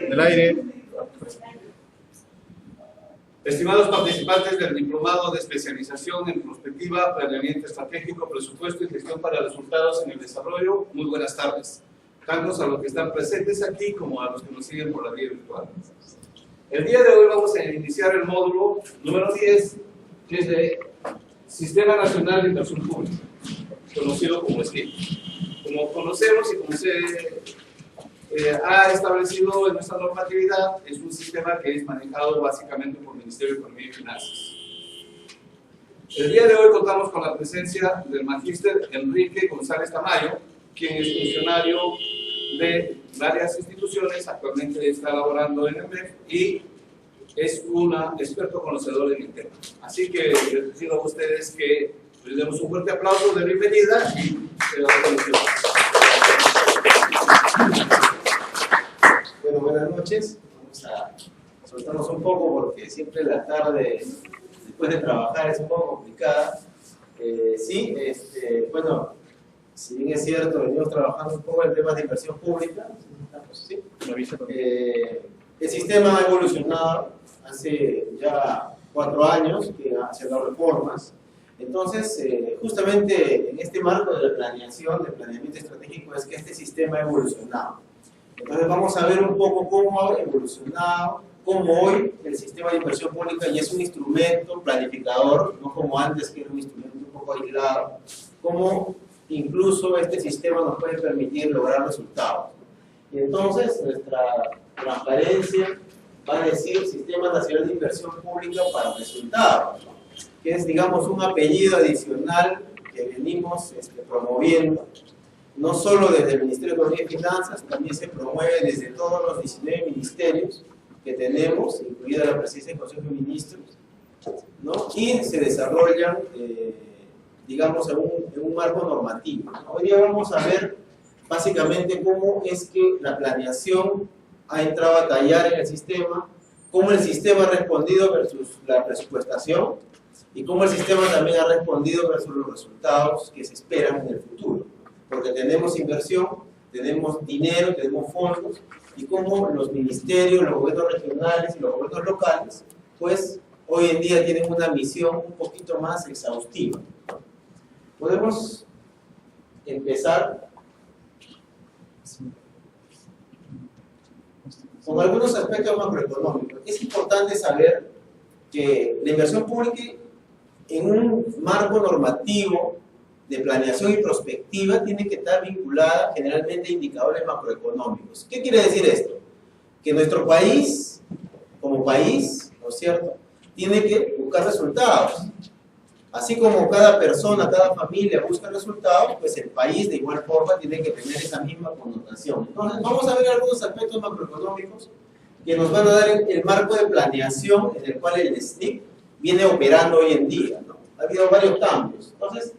Del aire. Estimados participantes del Diplomado de Especialización en Prospectiva, Planeamiento Estratégico, Presupuesto y Gestión para Resultados en el Desarrollo, muy buenas tardes, tanto a los que están presentes aquí como a los que nos siguen por la vía virtual. El día de hoy vamos a iniciar el módulo número 10, que es de Sistema Nacional de Inversión Pública, conocido como SNIP. Como conocemos y como se ha establecido en nuestra normatividad, es un sistema que es manejado básicamente por el Ministerio de Economía y Finanzas. El día de hoy contamos con la presencia del magíster Enrique González Tamayo, quien es funcionario de varias instituciones, actualmente está laborando en el MEF y es un experto conocedor en el tema. Así que les pido a ustedes que les demos un fuerte aplauso de bienvenida y Bueno, buenas noches. Vamos a soltarnos un poco porque siempre la tarde después de trabajar es un poco complicada. Bueno, si bien es cierto, venimos trabajando un poco en temas de inversión pública. ¿Sí? El sistema ha evolucionado hace ya 4 años que se han dado reformas. Entonces, justamente en este marco de la planeación, del planeamiento estratégico, es que este sistema ha evolucionado. Entonces vamos a ver un poco cómo ha evolucionado, cómo hoy el sistema de inversión pública ya es un instrumento planificador, no como antes que era un instrumento un poco aislado, cómo incluso este sistema nos puede permitir lograr resultados. Y entonces nuestra transparencia va a decir Sistema Nacional de Inversión Pública para Resultados, ¿no? Que es, digamos, un apellido adicional que venimos promoviendo, no solo desde el Ministerio de Economía y Finanzas, también se promueve desde todos los 19 ministerios que tenemos, incluida la Presidencia del Consejo de Ministros, ¿no? Y se desarrollan, digamos, en un marco normativo, ¿no? Hoy día vamos a ver básicamente cómo es que la planeación ha entrado a tallar en el sistema, cómo el sistema ha respondido versus la presupuestación y cómo el sistema también ha respondido versus los resultados que se esperan en el futuro. Porque tenemos inversión, tenemos dinero, tenemos fondos, y cómo los ministerios, los gobiernos regionales y los gobiernos locales, pues hoy en día tienen una misión un poquito más exhaustiva. Podemos empezar con algunos aspectos macroeconómicos. Es importante saber que la inversión pública en un marco normativo de planeación y prospectiva tiene que estar vinculada generalmente a indicadores macroeconómicos. ¿Qué quiere decir esto? Que nuestro país, como país, ¿no es cierto?, tiene que buscar resultados. Así como cada persona, cada familia busca resultados, pues el país de igual forma tiene que tener esa misma connotación. Entonces vamos a ver algunos aspectos macroeconómicos que nos van a dar el marco de planeación en el cual el SNIP viene operando hoy en día, ¿no? Ha habido varios cambios. Entonces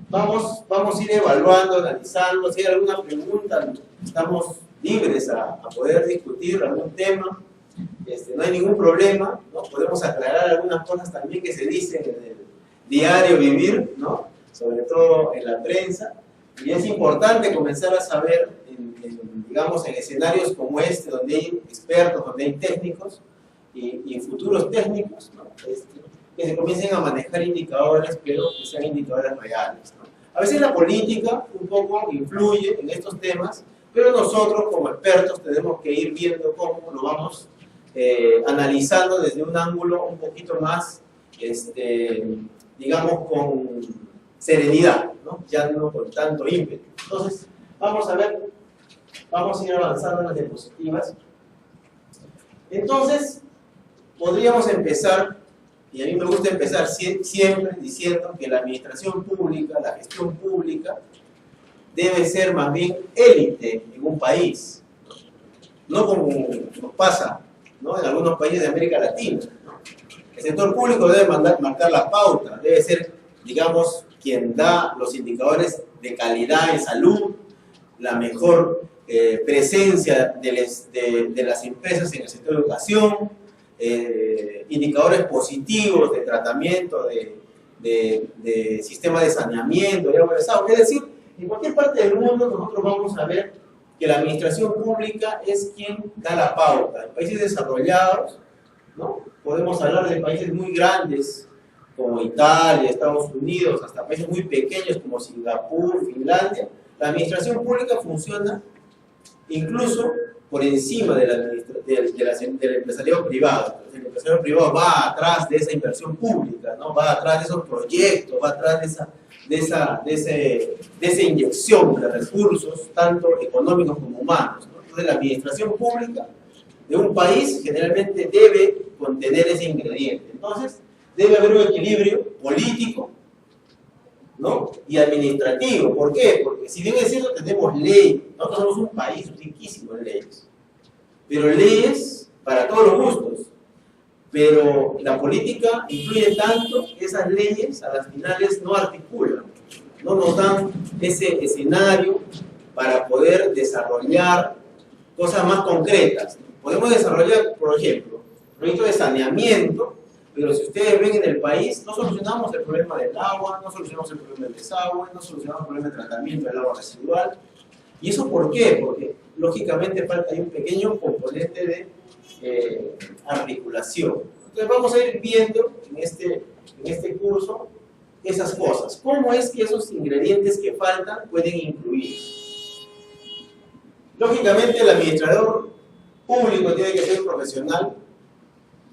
vamos a ir evaluando, analizando. Si hay alguna pregunta, estamos libres a poder discutir algún tema. No hay ningún problema, ¿no? Podemos aclarar algunas cosas también que se dicen en el diario vivir, ¿no? Sobre todo en la prensa. Y es importante comenzar a saber, digamos, en escenarios como este, donde hay expertos, donde hay técnicos y futuros técnicos, ¿no? Que se comiencen a manejar indicadores, pero que sean indicadores reales, ¿no? A veces la política un poco influye en estos temas, pero nosotros como expertos tenemos que ir viendo cómo lo vamos analizando desde un ángulo un poquito más, digamos, con serenidad, ¿no? Ya no con tanto ímpetu. Entonces, vamos a ver, vamos a ir avanzando en las diapositivas. Entonces, podríamos empezar. Y a mí me gusta empezar siempre diciendo que la administración pública, la gestión pública, debe ser más bien élite en un país, no como nos pasa, ¿no?, en algunos países de América Latina, ¿no? El sector público debe marcar la pauta, debe ser, digamos, quien da los indicadores de calidad en salud, la mejor presencia de las empresas en el sector de educación, indicadores positivos de tratamiento, de sistema de saneamiento, de agua de desagüe. Es decir, en cualquier parte del mundo nosotros vamos a ver que la administración pública es quien da la pauta. En países desarrollados, ¿no? Podemos hablar de países muy grandes como Italia, Estados Unidos, hasta países muy pequeños como Singapur, Finlandia. La administración pública funciona incluso por encima del empresariado privado. El empresariado privado va atrás de esa inversión pública, ¿no? Va atrás de esos proyectos, va atrás de esa inyección de recursos, tanto económicos como humanos, ¿no? Entonces la administración pública de un país generalmente debe contener ese ingrediente. Entonces debe haber un equilibrio político, ¿no? Y administrativo. ¿Por qué? Porque si bien es cierto tenemos leyes, nosotros somos un país riquísimo en leyes, pero leyes para todos los gustos. Pero la política influye tanto que esas leyes a las finales no articulan, no nos dan ese escenario para poder desarrollar cosas más concretas. Podemos desarrollar, por ejemplo, proyectos de saneamiento, pero si ustedes ven en el país, no solucionamos el problema del agua, no solucionamos el problema del desagüe, no solucionamos el problema del tratamiento del agua residual. ¿Y eso por qué? Porque lógicamente falta ahí un pequeño componente de articulación. Entonces vamos a ir viendo en este curso esas cosas. ¿Cómo es que esos ingredientes que faltan pueden incluir? Lógicamente el administrador público tiene que ser profesional,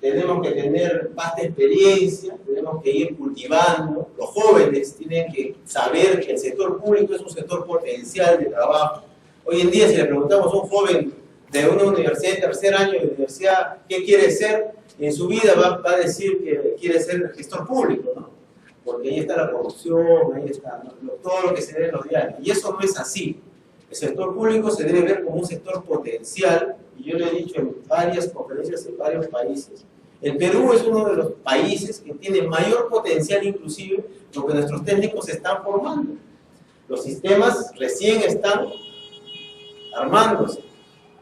tenemos que tener vasta experiencia, tenemos que ir cultivando, los jóvenes tienen que saber que el sector público es un sector potencial de trabajo. Hoy en día si le preguntamos a un joven de una universidad de tercer año de universidad qué quiere ser, en su vida va a decir que quiere ser gestor público, ¿no? Porque ahí está la corrupción, ahí está, ¿no? Todo lo que se ve en los diarios. Y eso no es así. El sector público se debe ver como un sector potencial, y yo lo he dicho en varias conferencias en varios países. El Perú es uno de los países que tiene mayor potencial, inclusive, porque nuestros técnicos se están formando. Los sistemas recién están armándose.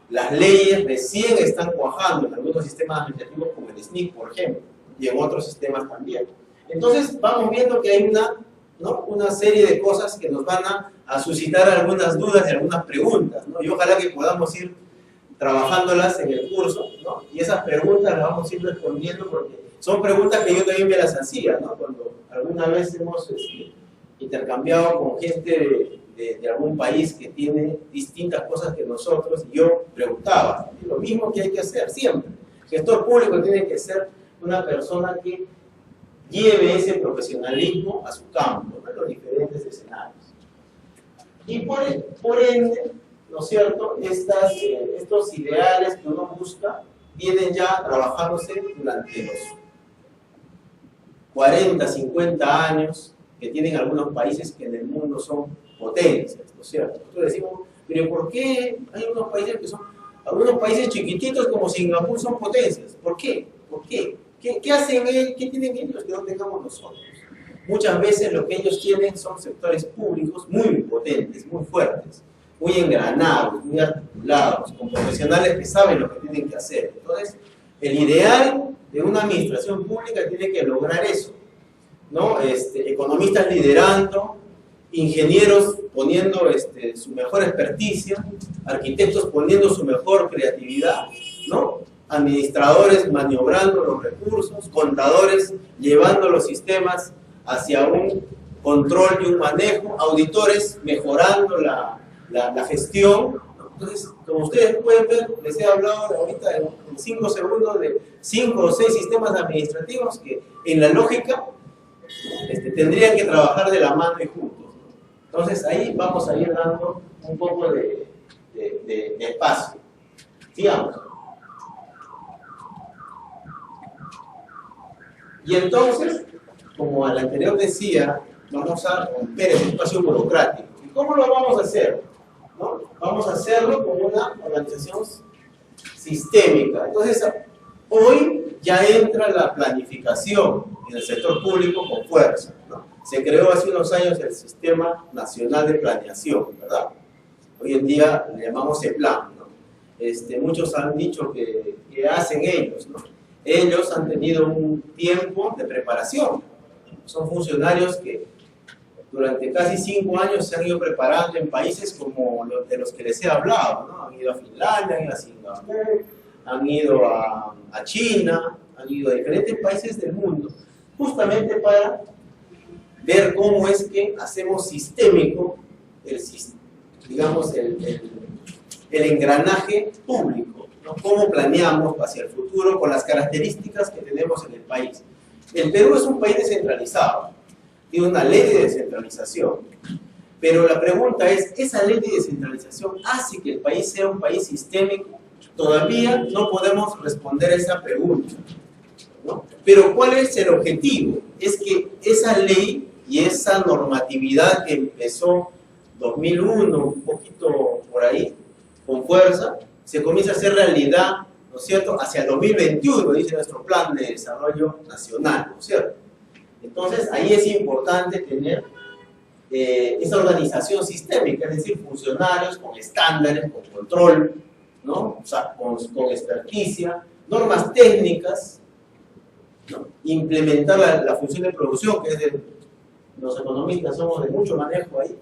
Las leyes recién están cuajando en algunos sistemas administrativos como el SNIC, por ejemplo, y en otros sistemas también. Entonces vamos viendo que hay una serie de cosas que nos van a suscitar algunas dudas y algunas preguntas, ¿no? Y ojalá que podamos ir trabajándolas en el curso, ¿no? Y esas preguntas las vamos a ir respondiendo porque son preguntas que yo también me las hacía, ¿no? Cuando alguna vez hemos intercambiado con gente de algún país que tiene distintas cosas que nosotros, y yo preguntaba, lo mismo que hay que hacer siempre. El gestor público tiene que ser una persona que lleve ese profesionalismo a su campo, ¿no? En los diferentes escenarios. Y por ende, ¿no es cierto?, estos ideales que uno busca vienen ya trabajándose durante los 40, 50 años que tienen algunos países que en el mundo son potencias, ¿no es cierto? Entonces decimos, pero ¿por qué hay unos países que son, algunos países chiquititos como Singapur son potencias? ¿Por qué? ¿Por qué? ¿Qué hacen ellos? ¿Qué tienen ellos que no tengamos nosotros? Muchas veces lo que ellos tienen son sectores públicos muy potentes, muy fuertes, muy engranados, muy articulados, con profesionales que saben lo que tienen que hacer. Entonces, el ideal de una administración pública tiene que lograr eso, ¿no? Economistas liderando, ingenieros poniendo su mejor experticia, arquitectos poniendo su mejor creatividad, ¿no? Administradores maniobrando los recursos, contadores llevando los sistemas hacia un control y un manejo, auditores mejorando la gestión. Entonces, como ustedes pueden ver, les he hablado ahorita en 5 segundos de 5 o 6 sistemas administrativos que en la lógica tendrían que trabajar de la mano y juntos. Entonces ahí vamos a ir dando un poco de espacio. Sigamos. Y entonces, como al anterior decía, vamos a romper el espacio burocrático. ¿Y cómo lo vamos a hacer? ¿No? Vamos a hacerlo con una organización sistémica. Entonces, hoy ya entra la planificación en el sector público con fuerza, ¿no? Se creó hace unos años el Sistema Nacional de Planeación, ¿verdad? Hoy en día le llamamos CEPLAN, ¿no? Muchos han dicho que hacen ellos, ¿no? Ellos han tenido un tiempo de preparación. Son funcionarios que durante casi 5 años se han ido preparando en países como los de los que les he hablado, ¿no? Han ido a Finlandia, han ido a Singapur, han ido a China, han ido a diferentes países del mundo, justamente para ver cómo es que hacemos sistémico digamos, el engranaje público, ¿no? Cómo planeamos hacia el futuro con las características que tenemos en el país. El Perú es un país descentralizado, tiene una ley de descentralización, pero la pregunta es, ¿esa ley de descentralización hace que el país sea un país sistémico? Todavía no podemos responder a esa pregunta, ¿no? Pero ¿cuál es el objetivo? Es que esa ley y esa normatividad que empezó 2001, un poquito por ahí, con fuerza, se comienza a hacer realidad, ¿no es cierto?, hacia el 2021, dice nuestro Plan de Desarrollo Nacional, ¿no es cierto? Entonces, ahí es importante tener esa organización sistémica, es decir, funcionarios con estándares, con control, ¿no? O sea, con experticia, normas técnicas, ¿no? Implementar la función de producción, que es los economistas somos de mucho manejo ahí,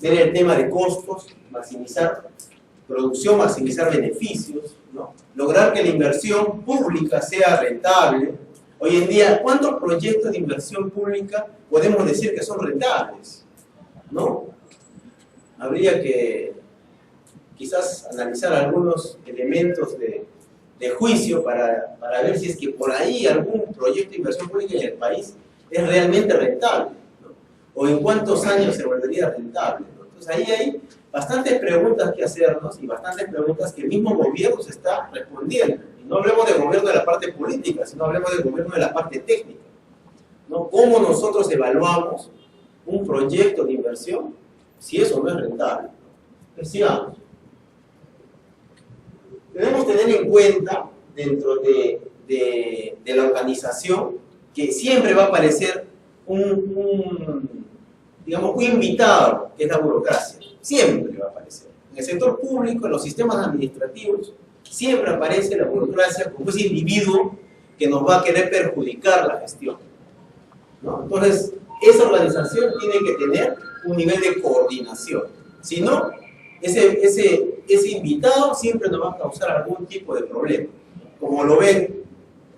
ver el tema de costos, maximizar producción, maximizar beneficios, ¿no? Lograr que la inversión pública sea rentable. Hoy en día, ¿cuántos proyectos de inversión pública podemos decir que son rentables? ¿No? Habría que quizás analizar algunos elementos de juicio para ver si es que por ahí algún proyecto de inversión pública en el país es realmente rentable, ¿no? O en cuántos años se volvería rentable, ¿no? Entonces ahí hay bastantes preguntas que hacernos y bastantes preguntas que el mismo gobierno se está respondiendo. Y no hablemos del gobierno de la parte política, sino hablemos del gobierno de la parte técnica, ¿no? ¿Cómo nosotros evaluamos un proyecto de inversión si eso no es rentable? Entonces, sigamos. Debemos tener en cuenta dentro de la organización que siempre va a aparecer digamos, un invitado, que es la burocracia. Siempre va a aparecer. En el sector público, en los sistemas administrativos, siempre aparece la burocracia como ese individuo que nos va a querer perjudicar la gestión, ¿no? Entonces, esa organización tiene que tener un nivel de coordinación. Si no, ese invitado siempre nos va a causar algún tipo de problema. Como lo ven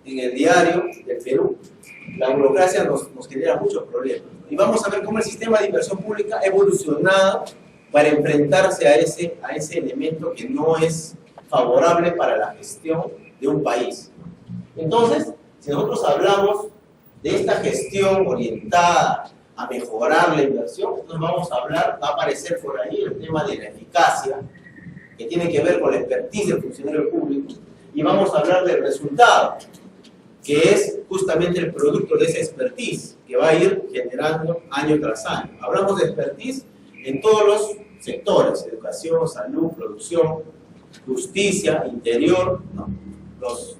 en el diario del Perú, la burocracia nos genera muchos problemas. Y vamos a ver cómo el sistema de inversión pública ha evolucionado para enfrentarse a ese elemento que no es favorable para la gestión de un país. Entonces, si nosotros hablamos de esta gestión orientada a mejorar la inversión, entonces vamos a hablar, va a aparecer por ahí el tema de la eficacia, que tiene que ver con la expertise del funcionario público, y vamos a hablar del resultado, que es justamente el producto de esa expertise, que va a ir generando año tras año. Hablamos de expertise en todos los sectores: educación, salud, producción, justicia, interior, ¿no? Los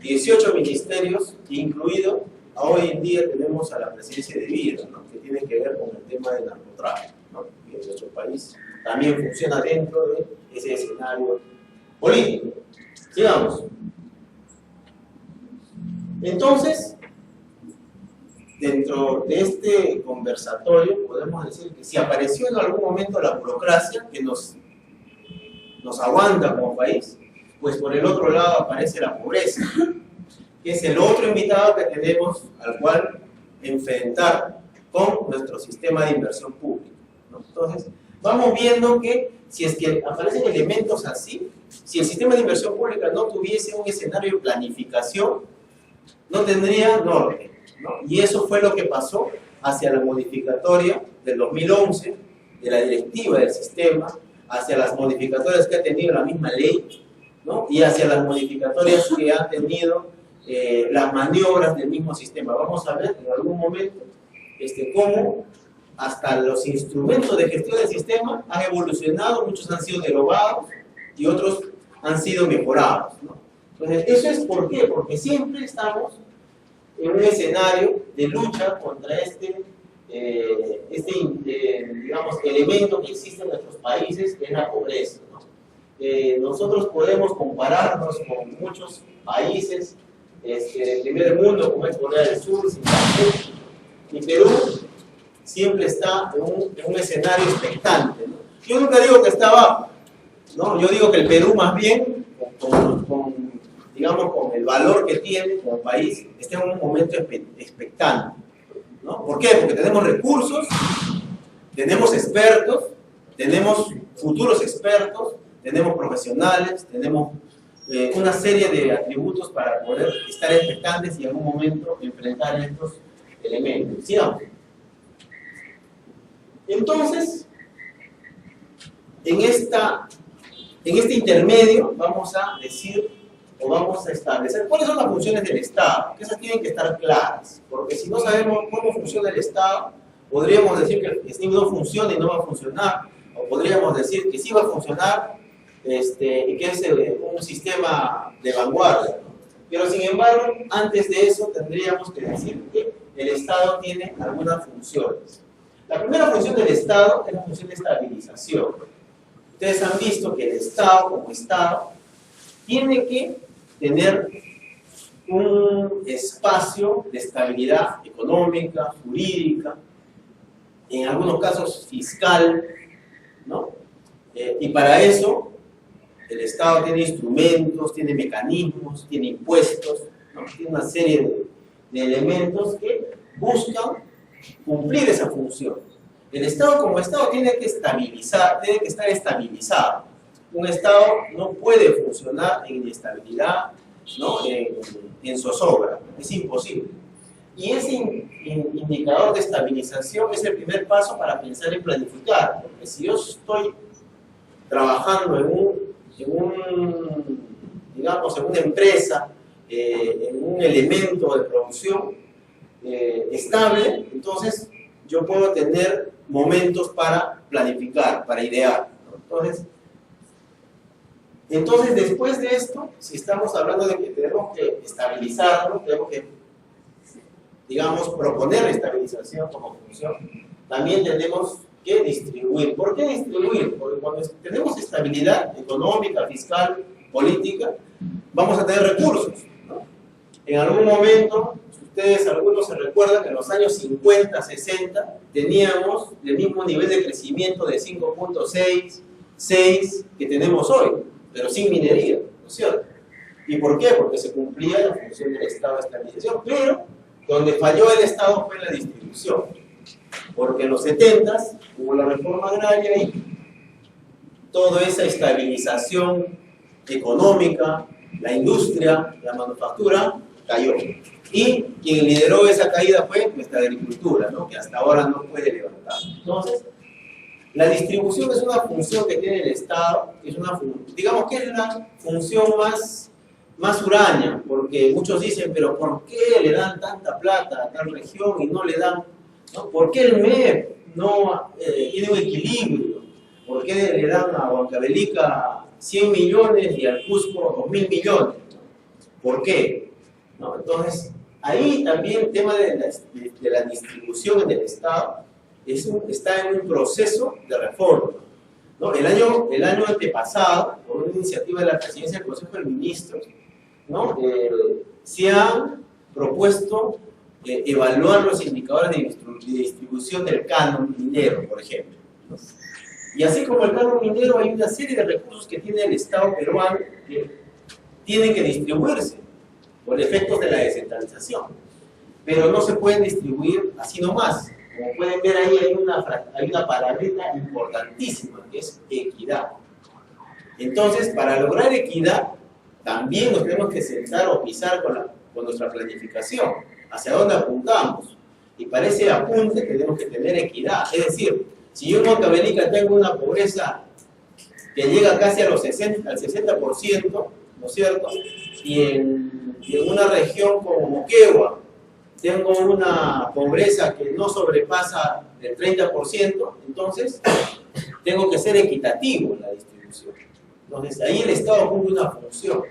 18 ministerios, incluido, hoy en día tenemos a la presidencia de vida, ¿no? Que tiene que ver con el tema del narcotráfico, ¿no? Que en nuestro país también funciona dentro de ese escenario político. Sigamos. Entonces, dentro de este conversatorio podemos decir que si apareció en algún momento la burocracia que nos aguanta como país, pues por el otro lado aparece la pobreza, que es el otro invitado que tenemos al cual enfrentar con nuestro sistema de inversión pública, ¿no? Entonces, vamos viendo que si es que aparecen elementos así, si el sistema de inversión pública no tuviese un escenario de planificación, no tendría norte, ¿no? Y eso fue lo que pasó hacia la modificatoria del 2011, de la directiva del sistema, hacia las modificatorias que ha tenido la misma ley, ¿no? Y hacia las modificatorias que han tenido las maniobras del mismo sistema. Vamos a ver en algún momento cómo hasta los instrumentos de gestión del sistema han evolucionado, muchos han sido derogados y otros han sido mejorados, ¿no? Entonces, ¿eso es por qué? Porque siempre estamos en un escenario de lucha contra digamos, elemento que existe en nuestros países, que es la pobreza, ¿no? Nosotros podemos compararnos con muchos países del primer mundo, como es Corea del Sur, Singapur y Perú. siempre está en un escenario expectante, ¿no? Yo nunca digo que está abajo, ¿no? Yo digo que el Perú más bien, digamos, con el valor que tiene como país, está en un momento expectante, ¿no? ¿Por qué? Porque tenemos recursos, tenemos expertos, tenemos futuros expertos, tenemos profesionales, tenemos una serie de atributos para poder estar expectantes y en algún momento enfrentar estos elementos. ¿Sigamos? Entonces, en este intermedio vamos a decir o vamos a establecer cuáles son las funciones del Estado, que esas tienen que estar claras, porque si no sabemos cómo funciona el Estado, podríamos decir que el SNIP no funciona y no va a funcionar, o podríamos decir que sí va a funcionar y que es un sistema de vanguardia, ¿no? Pero sin embargo, antes de eso tendríamos que decir que el Estado tiene algunas funciones. La primera función del Estado es la función de estabilización. Ustedes han visto que el Estado, como Estado, tiene que tener un espacio de estabilidad económica, jurídica, en algunos casos fiscal, ¿no? Y para eso el Estado tiene instrumentos, tiene mecanismos, tiene impuestos, ¿no? Tiene una serie de elementos que buscan cumplir esa función. El Estado como Estado tiene que estabilizar, tiene que estar estabilizado. Un Estado no puede funcionar en inestabilidad, ¿no? en zozobra, es imposible. Y ese indicador de estabilización es el primer paso para pensar en planificar, porque si yo estoy trabajando digamos, en una empresa, en un elemento de producción estable, entonces yo puedo tener momentos para planificar, para idear, ¿no? Entonces, después de esto, si estamos hablando de que tenemos que estabilizarlo, tenemos que, digamos, proponer la estabilización como función, también tenemos que distribuir. ¿Por qué distribuir? Porque cuando tenemos estabilidad económica, fiscal, política, vamos a tener recursos, ¿no? En algún momento, ustedes algunos se recuerdan que en los años 50, 60, teníamos el mismo nivel de crecimiento de 5.6, 6 que tenemos hoy, pero sin minería, ¿no es cierto? ¿Y por qué? Porque se cumplía la función del Estado de estabilización, pero donde falló el Estado fue en la distribución, porque en los 70s hubo la reforma agraria y toda esa estabilización económica, la industria, la manufactura, cayó. Y quien lideró esa caída fue nuestra agricultura, ¿no? Que hasta ahora no puede levantar. Entonces, la distribución es una función que tiene el Estado, es una digamos que es la función más huraña, porque muchos dicen, pero ¿por qué le dan tanta plata a tal región y no le dan, ¿no? ¿Por qué el MEP no tiene un equilibrio? ¿Por qué le dan a Huancavelica 100 millones y al Cusco 2.000 millones? ¿Por qué? ¿No? Entonces, ahí también el tema de la distribución en el Estado está en un proceso de reforma, ¿no? El año antepasado, por una iniciativa de la Presidencia del Consejo de Ministros, ¿no? Se han propuesto evaluar los indicadores de distribución del canon minero, por ejemplo, ¿no? Y así como el canon minero, hay una serie de recursos que tiene el Estado peruano que tienen que distribuirse por efectos de la descentralización, pero no se pueden distribuir así nomás. Como pueden ver ahí hay una palabrita importantísima que es equidad. Entonces, para lograr equidad, también nos tenemos que sentar o pisar con nuestra planificación, hacia dónde apuntamos. Y para ese apunte tenemos que tener equidad. Es decir, si yo en Huancavelica tengo una pobreza que llega casi al 60%, ¿no es cierto? Y en una región como Moquegua tengo una pobreza que no sobrepasa el 30%, entonces tengo que ser equitativo en la distribución. Entonces ahí el Estado cumple una función.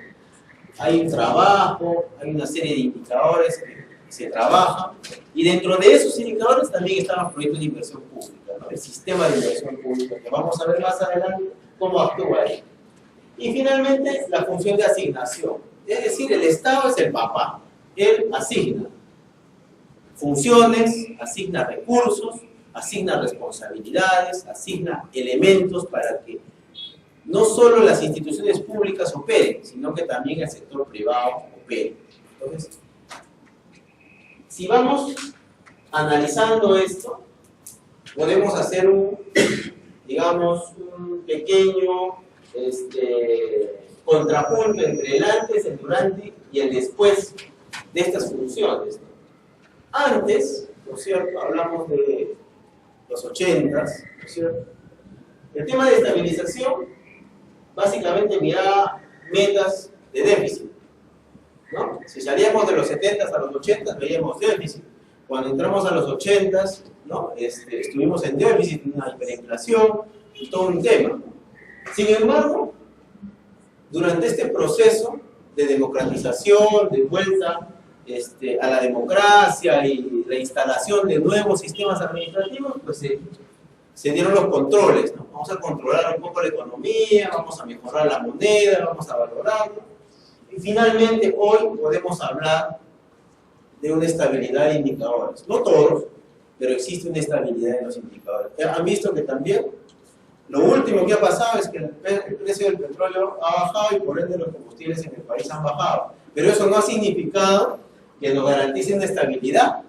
Hay un trabajo, hay una serie de indicadores que se trabajan, y dentro de esos indicadores también están los proyectos de inversión pública, ¿no? El sistema de inversión pública, que vamos a ver más adelante cómo actúa ahí. Y finalmente, la función de asignación. Es decir, el Estado es el papá. Él asigna funciones, asigna recursos, asigna responsabilidades, asigna elementos para que no solo las instituciones públicas operen, sino que también el sector privado opere. Entonces, si vamos analizando esto, podemos hacer un pequeño contrapunto entre el antes, el durante y el después de estas funciones, ¿no? Antes, ¿no es cierto?, hablamos de los 80s, ¿no es cierto? El tema de estabilización básicamente miraba metas de déficit, ¿no? Si salíamos de los 70s a los 80s veíamos déficit. Cuando entramos a los 80s, ¿no?, estuvimos en déficit, una hiperinflación y todo un tema, ¿no? Sin embargo, durante este proceso de democratización, de vuelta a la democracia y la instalación de nuevos sistemas administrativos, pues se dieron los controles, ¿no? Vamos a controlar un poco la economía, vamos a mejorar la moneda, vamos a valorarlo. Y finalmente hoy podemos hablar de una estabilidad de indicadores. No todos, pero existe una estabilidad en los indicadores. Han visto que también lo último que ha pasado es que el precio del petróleo ha bajado y por ende los combustibles en el país han bajado. Pero eso no ha significado que nos garantice una estabilidad,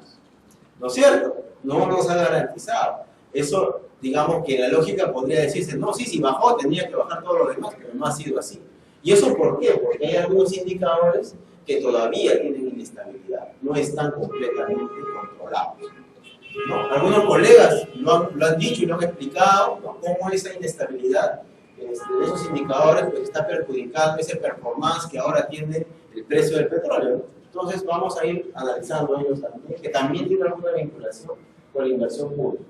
¿no es cierto? No nos ha garantizado. Eso, digamos que la lógica podría decirse, no, sí, si bajó tenía que bajar todo lo demás, pero no ha sido así. ¿Y eso por qué? Porque hay algunos indicadores que todavía tienen inestabilidad, no están completamente controlados, ¿no? Algunos colegas lo han dicho y lo han explicado, ¿no?, cómo esa inestabilidad de esos indicadores pues, está perjudicando ese performance que ahora tiene el precio del petróleo, ¿no? Entonces vamos a ir analizando ellos también, que también tienen alguna vinculación con la inversión pública.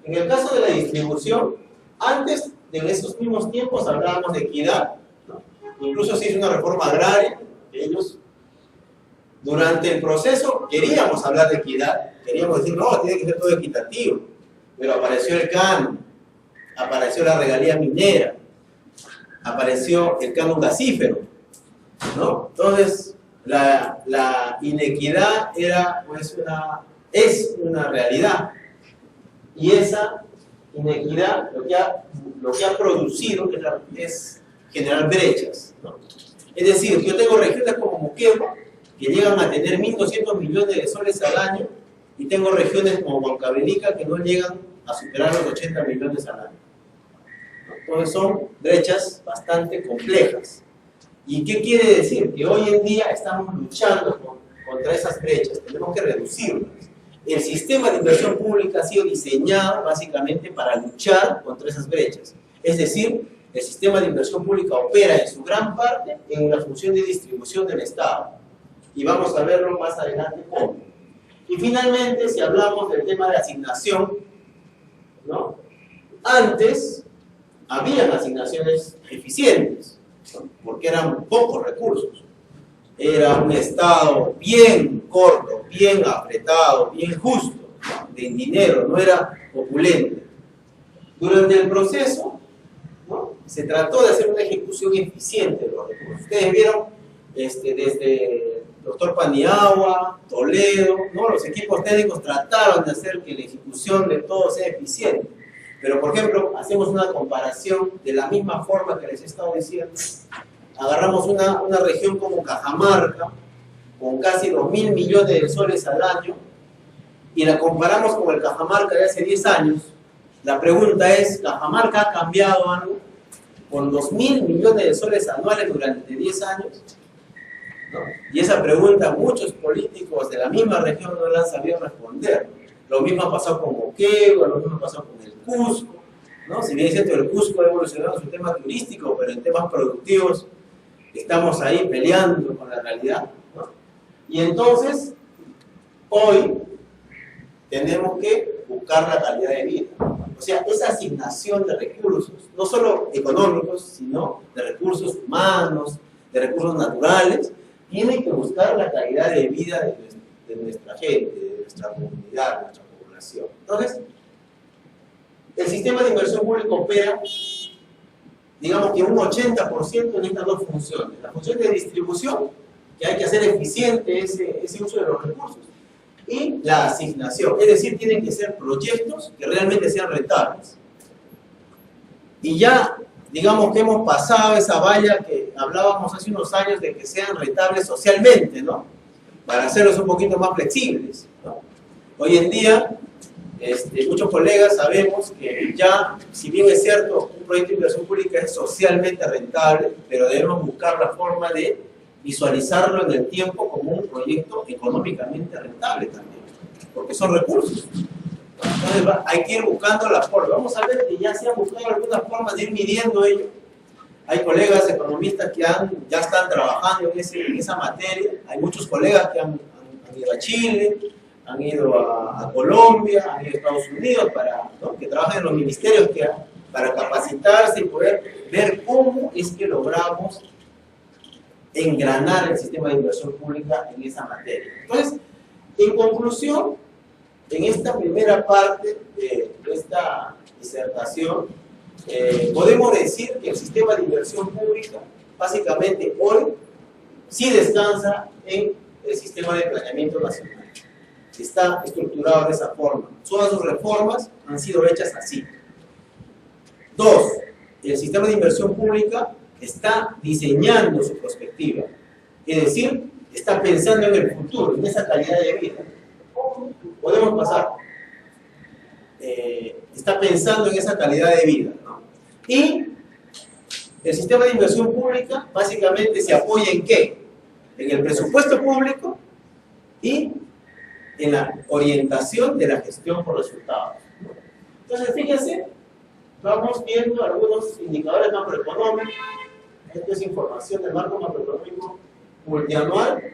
En el caso de la distribución, antes de esos mismos tiempos hablábamos de equidad, ¿no? Incluso se hizo una reforma agraria, ellos durante el proceso queríamos hablar de equidad, queríamos decir, no, tiene que ser todo equitativo, pero apareció el canon, apareció la regalía minera, apareció el canon gasífero, ¿no? Entonces, la inequidad era, pues, es una realidad, y esa inequidad lo que ha producido es generar brechas, ¿no? Es decir, yo tengo regiones como Moquegua que llegan a tener 1.200 millones de soles al año y tengo regiones como Huancavelica que no llegan a superar los 80 millones al año. Entonces son brechas bastante complejas. ¿Y qué quiere decir? Que hoy en día estamos luchando contra esas brechas, tenemos que reducirlas. El sistema de inversión pública ha sido diseñado básicamente para luchar contra esas brechas. Es decir, el sistema de inversión pública opera en su gran parte en la función de distribución del Estado. Y vamos a verlo más adelante cómo. Y finalmente, si hablamos del tema de asignación, ¿no?, antes habían asignaciones eficientes, ¿no?, porque eran pocos recursos. Era un Estado bien corto, bien apretado, bien justo, ¿no?, de dinero, no era opulente. Durante el proceso, ¿no?, se trató de hacer una ejecución eficiente de los recursos. Ustedes vieron desde doctor Paniagua, Toledo, ¿no?, los equipos técnicos trataron de hacer que la ejecución de todo sea eficiente. Pero, por ejemplo, hacemos una comparación de la misma forma que les he estado diciendo. Agarramos una región como Cajamarca, con casi 2.000 millones de soles al año, y la comparamos con el Cajamarca de hace 10 años. La pregunta es, ¿Cajamarca ha cambiado algo? Con 2.000 millones de soles anuales durante 10 años, ¿no? Y esa pregunta muchos políticos de la misma región no la han sabido responder. Lo mismo ha pasado con Moquegua, lo mismo ha pasado con el Cusco, ¿no? Si bien es cierto, el Cusco ha evolucionado en su tema turístico, pero en temas productivos estamos ahí peleando con la realidad, ¿no? Y entonces, hoy tenemos que buscar la calidad de vida. O sea, esa asignación de recursos, no solo económicos, sino de recursos humanos, de recursos naturales, tiene que buscar la calidad de vida de nuestra gente, de nuestra comunidad, de nuestra población. Entonces, el sistema de inversión pública opera, digamos que un 80% en estas dos funciones. La función de distribución, que hay que hacer eficiente ese uso de los recursos. y la asignación. Es decir, tienen que ser proyectos que realmente sean rentables. Y ya, digamos que hemos pasado esa valla que hablábamos hace unos años de que sean rentables socialmente, ¿no? Para hacerlos un poquito más flexibles, ¿no? Hoy en día, muchos colegas sabemos que ya, si bien es cierto, un proyecto de inversión pública es socialmente rentable, pero debemos buscar la forma de visualizarlo en el tiempo como un proyecto económicamente rentable también, porque son recursos. Entonces hay que ir buscando la forma. Vamos a ver que ya se ha buscado alguna forma de ir midiendo ello. Hay colegas economistas que ya están trabajando en esa materia. Hay muchos colegas que han ido a Chile, han ido a Colombia, han ido a Estados Unidos, ¿no? Que trabajan en los ministerios para capacitarse y poder ver cómo es que logramos engranar el sistema de inversión pública en esa materia. Entonces, en conclusión, en esta primera parte de esta disertación, podemos decir que el sistema de inversión pública, básicamente hoy, sí descansa en el sistema de planeamiento nacional. Está estructurado de esa forma. Todas sus reformas han sido hechas así. 2. El sistema de inversión pública está diseñando su perspectiva. Es decir, está pensando en el futuro, en esa calidad de vida. Podemos pasar. Está pensando en esa calidad de vida, ¿no? Y el sistema de inversión pública básicamente se apoya en ¿qué? En el presupuesto público y en la orientación de la gestión por resultados. Entonces, fíjense, vamos viendo algunos indicadores macroeconómicos. Esta es información del marco macroeconómico multianual.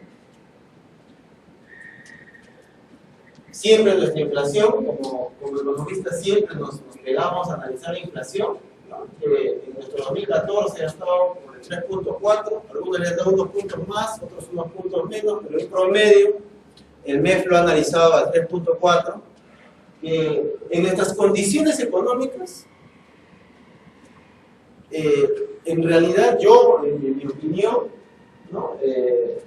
Siempre nuestra inflación, como economistas, siempre nos pegamos a analizar la inflación, ¿no? Que en nuestro 2014 ha estado por el 3.4, algunos le han dado unos puntos más, otros unos puntos menos, pero en promedio, el MEF lo ha analizado a 3.4. En nuestras condiciones económicas, en realidad yo, en mi opinión, ¿no?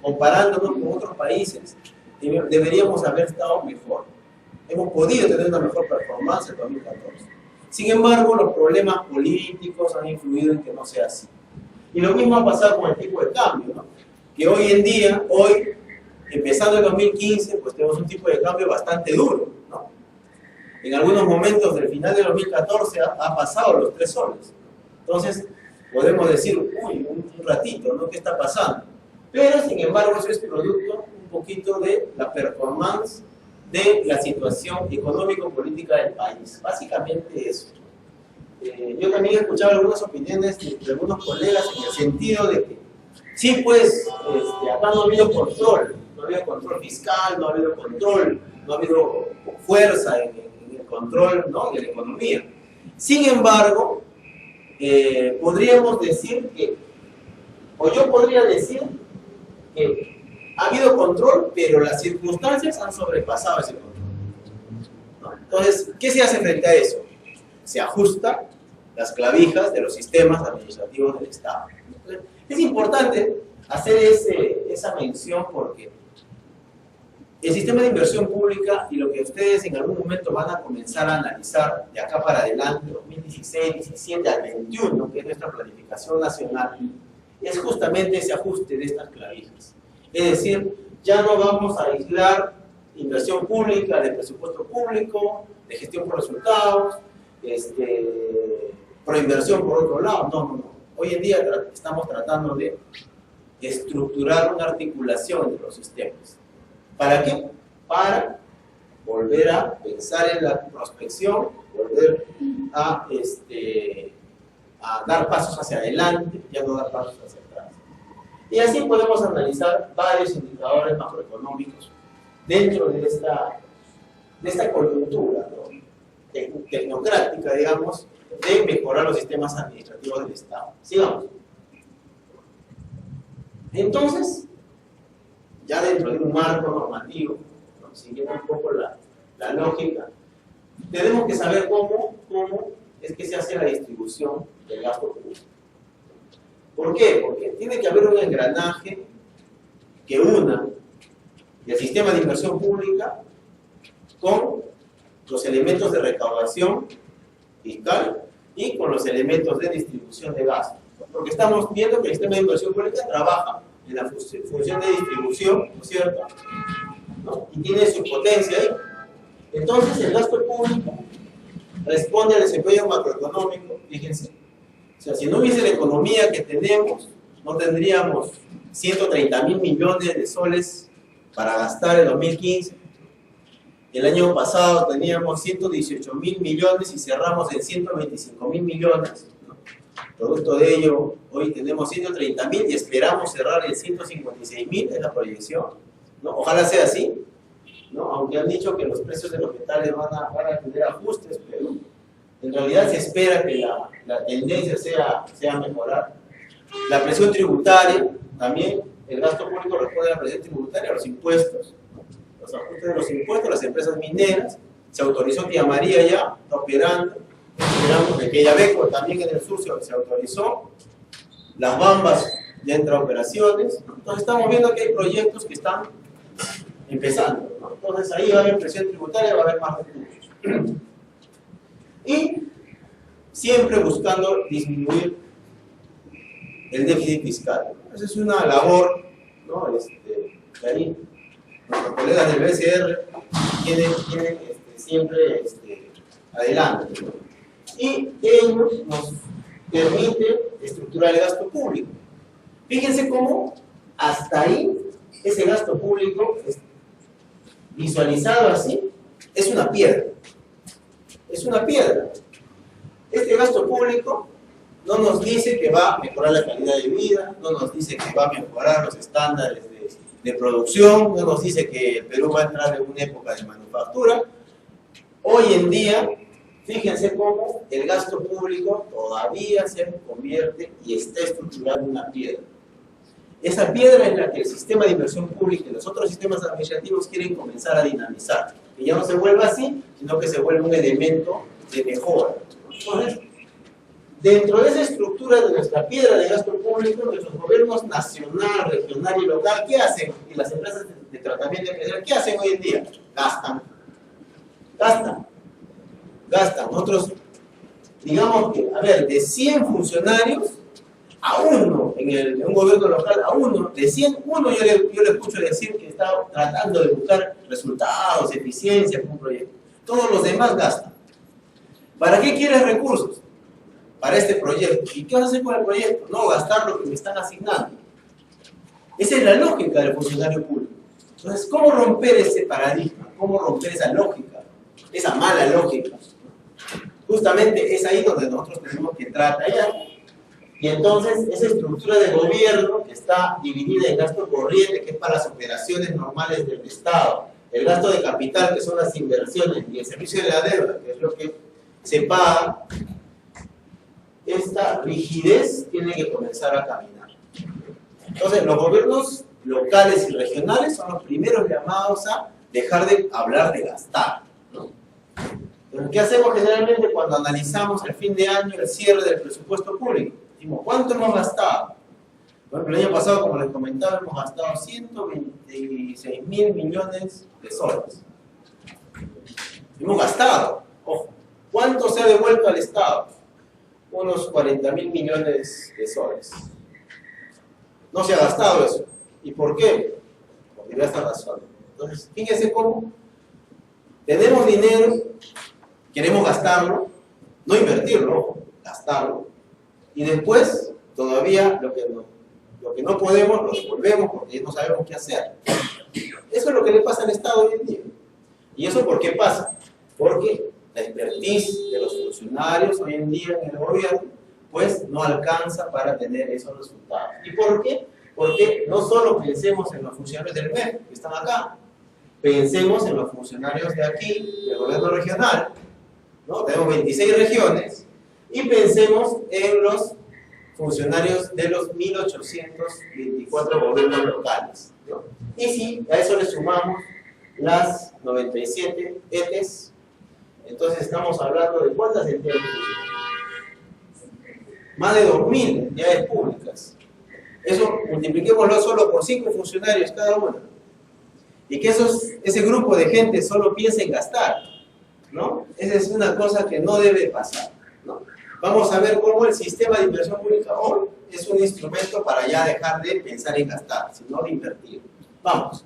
Comparándonos con otros países, deberíamos haber estado mejor. Hemos podido tener una mejor performance en 2014. Sin embargo, los problemas políticos han influido en que no sea así. Y lo mismo ha pasado con el tipo de cambio, ¿no? Que hoy en día, empezando en 2015, pues tenemos un tipo de cambio bastante duro, ¿no? En algunos momentos del final de 2014 ha pasado los 3 soles. Entonces, podemos decir, uy, un ratito, ¿no? ¿Qué está pasando? Pero, sin embargo, eso es producto un poquito de la performance de la situación económico-política del país. Básicamente eso. Yo también he escuchado algunas opiniones de algunos colegas en el sentido de que sí, pues, acá no ha habido control, no ha habido control fiscal, no ha habido control, no ha habido fuerza en el control, ¿no? De la economía. Sin embargo, podríamos decir que, o yo podría decir que ha habido control, pero las circunstancias han sobrepasado ese control, ¿no? Entonces, ¿qué se hace frente a eso? Se ajustan las clavijas de los sistemas administrativos del Estado. Entonces, es importante hacer esa mención porque el sistema de inversión pública y lo que ustedes en algún momento van a comenzar a analizar de acá para adelante, 2016, 17 al 21, que es nuestra planificación nacional, es justamente ese ajuste de estas clavijas. Es decir, ya no vamos a aislar inversión pública de presupuesto público, de gestión por resultados, proinversión por otro lado. No. Hoy en día estamos tratando de estructurar una articulación de los sistemas. ¿Para qué? Para volver a pensar en la prospección, volver a dar pasos hacia adelante, ya no dar pasos hacia atrás. Y así podemos analizar varios indicadores macroeconómicos dentro de esta coyuntura, ¿no? Tecnocrática, digamos, de mejorar los sistemas administrativos del Estado. Sigamos. Entonces, ya dentro de un marco normativo, ¿no? Siguiendo un poco la lógica, tenemos que saber cómo es que se hace la distribución del gasto público. ¿Por qué? Porque tiene que haber un engranaje que una el sistema de inversión pública con los elementos de recaudación fiscal y con los elementos de distribución de gasto. Porque estamos viendo que el sistema de inversión pública trabaja en la función de distribución, ¿no es cierto? ¿No? Y tiene su potencia ahí. Entonces, el gasto público responde al desempeño macroeconómico, fíjense. O sea, si no hubiese la economía que tenemos, no tendríamos 130.000 millones de soles para gastar en 2015. El año pasado teníamos 118.000 millones y cerramos en 125.000 millones. ¿No? Producto de ello, hoy tenemos 130.000 y esperamos cerrar en 156.000, es la proyección. ¿No? Ojalá sea así, ¿no? Aunque han dicho que los precios de los metales van a tener ajustes, pero en realidad se espera que la tendencia sea mejorar. La presión tributaria, también el gasto público responde a la presión tributaria, a los impuestos. Los ajustes de los impuestos, las empresas mineras, se autorizó Tía María ya, está operando, esperamos de que Yabeco también en el sur se autorizó, las Bambas ya entra a operaciones, entonces estamos viendo que hay proyectos que están empezando, ¿no? Entonces ahí va a haber presión tributaria, va a haber más recursos. Y siempre buscando disminuir el déficit fiscal. Esa es una labor, ¿no? Que ahí nuestros colegas del BCR tienen siempre adelante, ¿no? Y ellos nos permiten estructurar el gasto público. Fíjense cómo hasta ahí ese gasto público visualizado así es una piedra. Es una piedra. Este gasto público no nos dice que va a mejorar la calidad de vida, no nos dice que va a mejorar los estándares de producción, no nos dice que el Perú va a entrar en una época de manufactura. Hoy en día, fíjense cómo el gasto público todavía se convierte y está estructurado en una piedra. Esa piedra es la que el sistema de inversión pública y los otros sistemas administrativos quieren comenzar a dinamizar. Que ya no se vuelva así, sino que se vuelva un elemento de mejora. Entonces, dentro de esa estructura de nuestra piedra de gasto público, nuestros gobiernos nacional, regional y local, ¿qué hacen? Y las empresas de tratamiento empresarial, ¿qué hacen hoy en día? Gastan. Nosotros, digamos que, a ver, de 100 funcionarios, a uno, en un gobierno local, a uno, de 100, uno yo le escucho decir que está tratando de buscar resultados, eficiencia con un proyecto. Todos los demás gastan. ¿Para qué quieres recursos? Para este proyecto. ¿Y qué vas a hacer con el proyecto? No, gastar lo que me están asignando. Esa es la lógica del funcionario público. Entonces, ¿cómo romper ese paradigma? ¿Cómo romper esa lógica? Esa mala lógica. Justamente es ahí donde nosotros tenemos que entrar allá. Y entonces, esa estructura de gobierno que está dividida en gasto corriente, que es para las operaciones normales del Estado, el gasto de capital, que son las inversiones, y el servicio de la deuda, que es lo que se paga, esta rigidez tiene que comenzar a caminar. Entonces, los gobiernos locales y regionales son los primeros llamados a dejar de hablar de gastar, ¿no? Pero ¿qué hacemos generalmente cuando analizamos el fin de año, el cierre del presupuesto público? Decimos, ¿cuánto hemos gastado? Bueno, el año pasado, como les comentaba, hemos gastado 126.000 millones de soles. Hemos gastado, ojo. ¿Cuánto se ha devuelto al Estado? Unos 40.000 millones de soles. No se ha gastado eso. ¿Y por qué? Por diversas razones. Entonces, fíjense cómo tenemos dinero, queremos gastarlo, no invertirlo, gastarlo, y después todavía lo que no podemos lo devolvemos porque no sabemos qué hacer. Eso es lo que le pasa al Estado hoy en día. ¿Y eso por qué pasa? Porque la expertise de los funcionarios hoy en día en el gobierno pues no alcanza para tener esos resultados. ¿Y por qué? Porque no solo pensemos en los funcionarios del MEF que están acá, pensemos en los funcionarios de aquí, del gobierno regional, ¿no? Tenemos 26 regiones, y pensemos en los funcionarios de los 1824 gobiernos locales, ¿no? Y si a eso le sumamos las 97 ETEs, entonces estamos hablando de ¿cuántas entidades públicas? Más de 2.000 entidades públicas. Eso multipliquémoslo solo por 5 funcionarios cada una. y que ese grupo de gente solo piensa en gastar, ¿no? Esa es una cosa que no debe pasar, ¿no? Vamos a ver cómo el sistema de inversión pública hoy es un instrumento para ya dejar de pensar en gastar, sino de invertir. Vamos.